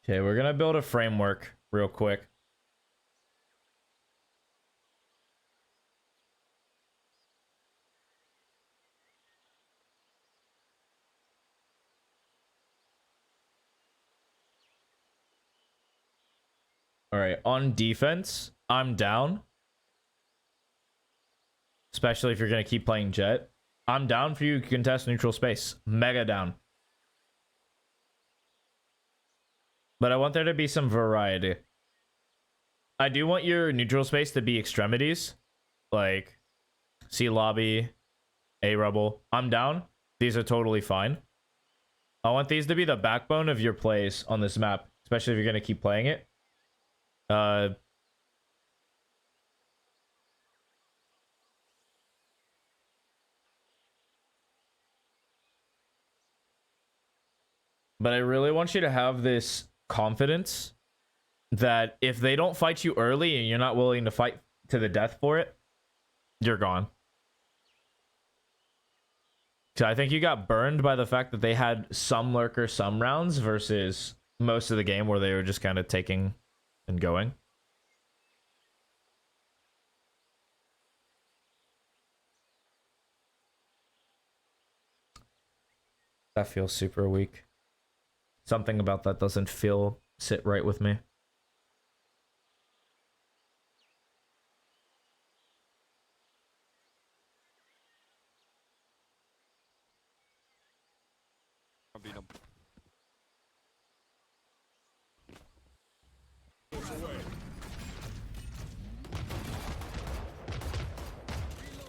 Okay, we're gonna build a framework real quick. All right, on defense, I'm down. Especially if you're going to keep playing Jet. I'm down for you to contest neutral space. Mega down. But I want there to be some variety. I do want your neutral space to be extremities. Like C lobby, A rubble. I'm down. These are totally fine. I want these to be the backbone of your plays on this map. Especially if you're going to keep playing it. But I really want you to have this confidence that if they don't fight you early and you're not willing to fight to the death for it, you're gone. So I think you got burned by the fact that they had some lurker some rounds versus most of the game where they were just kind of taking and going. That feels super weak. Something about that doesn't sit right with me.
I'll beat him.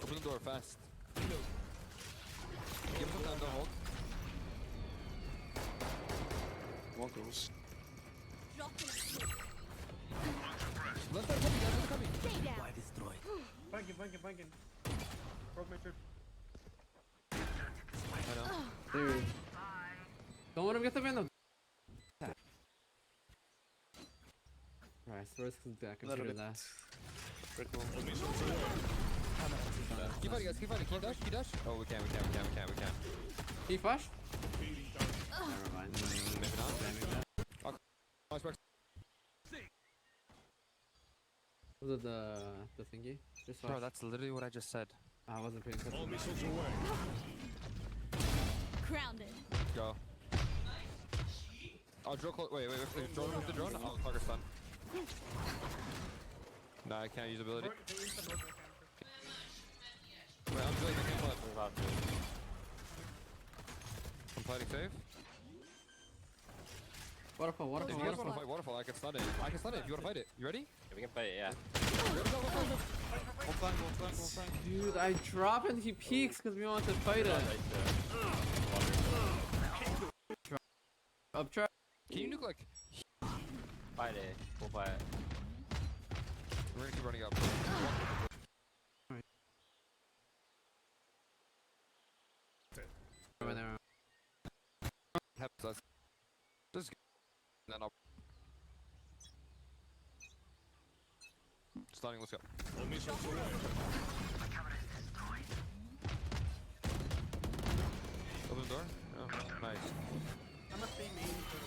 Open the door fast. Give him some time to hold. One goes. Left side coming, guys, left coming.
Why destroyed?
Flanking. Broke my trip.
I know.
Dude. Don't let him get the Venom. Alright, so let's consider that.
Keep fighting, guys, keep fighting. Can you dash? Oh, we can.
He flash? Never mind.
Maybe not. Nice work.
Was it the thingy? Just
Bro, that's literally what I just said.
I wasn't paying attention.
Grounded.
Go. I'll drill close. Wait. Drone with the drone? I'll fucker stun. Nah, I can't use ability. Wait, I'm drilling. I can't play. I'm fighting safe.
Waterfall.
If you guys want to fight waterfall, I can stun it. If you want to fight it. You ready?
Yeah, we can fight it, yeah.
One flank.
Dude, I drop and he peeks because we want to fight it. Up trap.
Can you nuke like...
Fight it. We'll fight it.
We're gonna keep running up. So that's just then I'll starting. Let's go. Open the door. Oh, nice.
I'm a stay main for the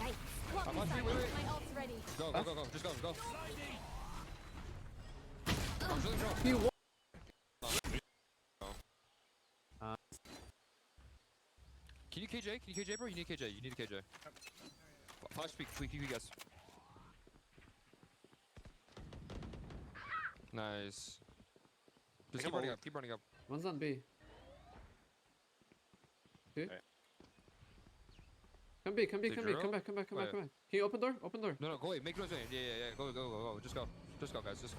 Yikes. Block
I'm
me
on
side.
you, wait.
My ult's ready.
Go. Just go. I'm really drunk. Can you KJ? Can you KJ, bro? You need KJ. You need a KJ. Flash peek, you guys. Nice. Just keep running up.
One's on B. Okay. Come B. Come back. Come back. Can you open door?
No, go away. Make noise. Yeah. Go. Just go, guys. Just.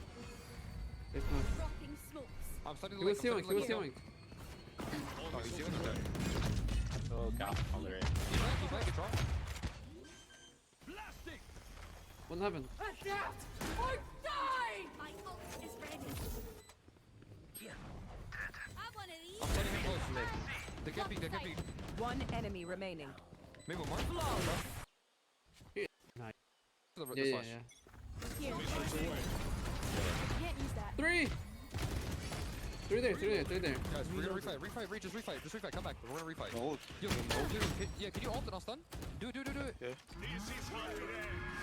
It's not.
Dropping smokes.
I'm starting
He
to
was ceiling.
Oh, he's ceiling? Okay.
Oh god, on the right.
He's flank, control.
One heaven.
Adapt or die! My ult is ready. Have one of these.
I'm standing him close. They can't peek.
One enemy remaining.
Maybe one more.
Nice.
The
Yeah.
flash.
Here. Can't use that.
Three there.
Guys, we're gonna refight. Just refight. Come back. We're gonna refight. Yo, can you ult and I'll stun? Do it.
Yeah.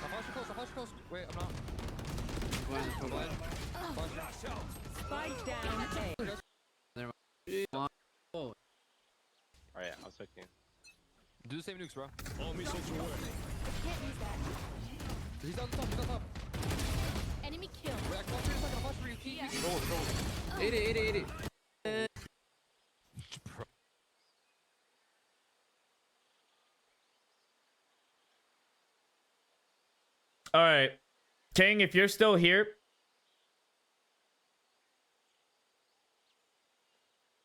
I'll flash you close. Wait, I'm not.
One.
Spike down A.
Alright, I'll check in.
Do the same nukes, bro.
Can't use that.
He's on top.
Enemy kill.
Wait, I can flash for you. I'll flash for you. Keep.
80.
All right, King, if you're still here,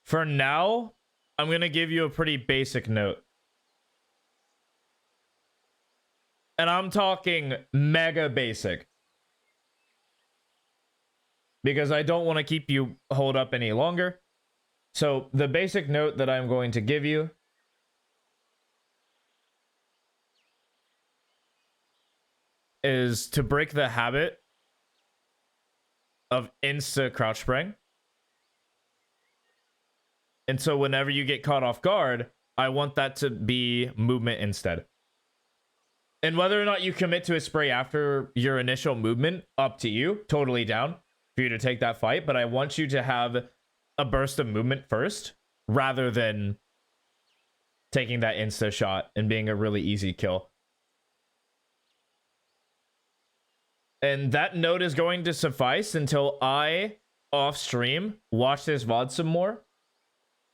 for now, I'm gonna give you a pretty basic note. And I'm talking mega basic. Because I don't want to keep you hold up any longer. So the basic note that I'm going to give you is to break the habit of insta crouch spraying. And so whenever you get caught off guard, I want that to be movement instead. And whether or not you commit to a spray after your initial movement, up to you. Totally down for you to take that fight. But I want you to have a burst of movement first, rather than taking that insta shot and being a really easy kill. And that note is going to suffice until I, off stream, watch this VOD some more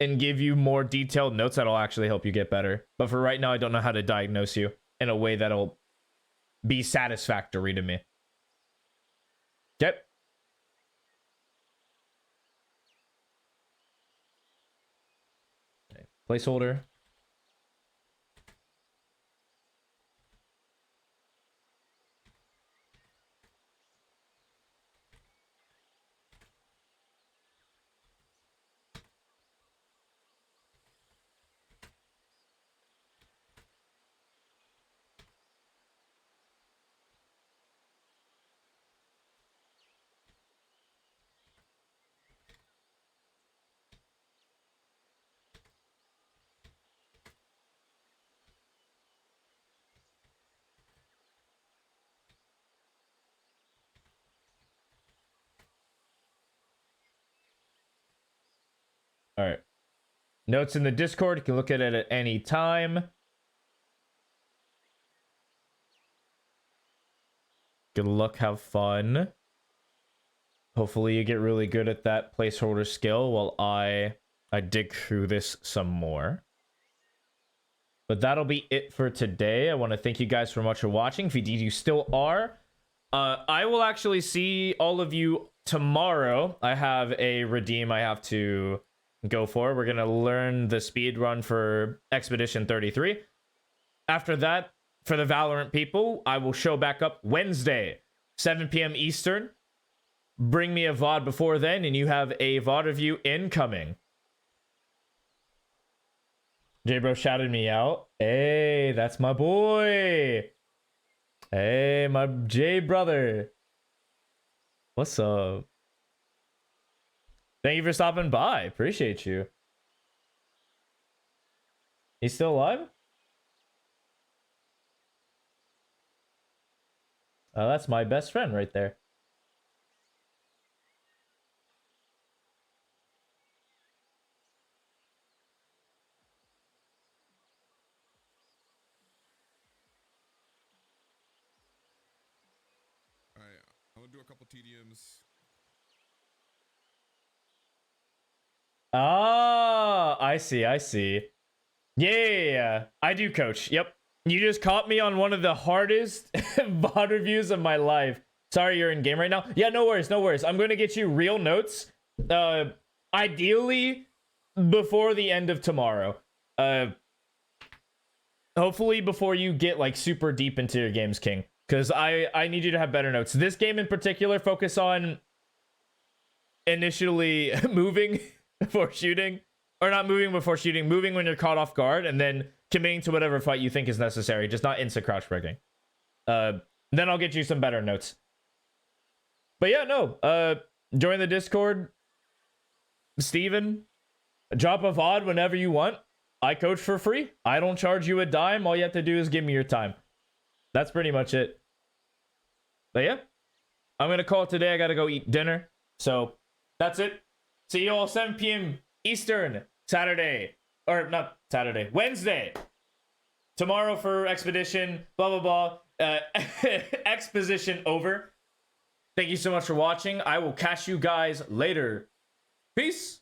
and give you more detailed notes that'll actually help you get better. But for right now, I don't know how to diagnose you in a way that'll be satisfactory to me. Yep. Okay. Placeholder. All right. Notes in the Discord. You can look at it at any time. Good luck. Have fun. Hopefully you get really good at that placeholder skill while I dig through this some more. But that'll be it for today. I want to thank you guys so much for watching. If indeed you still are, I will actually see all of you tomorrow. I have a redeem I have to go for. We're going to learn the speed run for Expedition 33. After that, for the Valorant people, I will show back up Wednesday, 7 p.m. Eastern. Bring me a VOD before then, and you have a VOD review incoming. J-Bro shouted me out. Hey, that's my boy. Hey, my J brother. What's up? Thank you for stopping by. Appreciate you. He's still alive? Oh, that's my best friend right there.
Alright, I'm gonna do a couple TDMs.
Ah, I see, I see. Yeah, I do, coach. Yep. You just caught me on one of the hardest VOD reviews of my life. Sorry you're in game right now. Yeah, no worries, no worries. I'm going to get you real notes. Ideally, before the end of tomorrow. Hopefully before you get, like, super deep into your games, King. Because I need you to have better notes. This game in particular, focus on initially moving before shooting. Or not moving before shooting, moving when you're caught off guard, and then committing to whatever fight you think is necessary, just not instant crouch breaking. Then I'll get you some better notes. But yeah, no. Join the Discord. Steven, drop a VOD whenever you want. I coach for free. I don't charge you a dime. All you have to do is give me your time. That's pretty much it. But yeah, I'm going to call it today. I got to go eat dinner. So that's it. See you all 7 p.m. Eastern, Saturday, or not Saturday, Wednesday. Tomorrow for Expedition, blah, blah, blah. Exposition over. Thank you so much for watching. I will catch you guys later. Peace.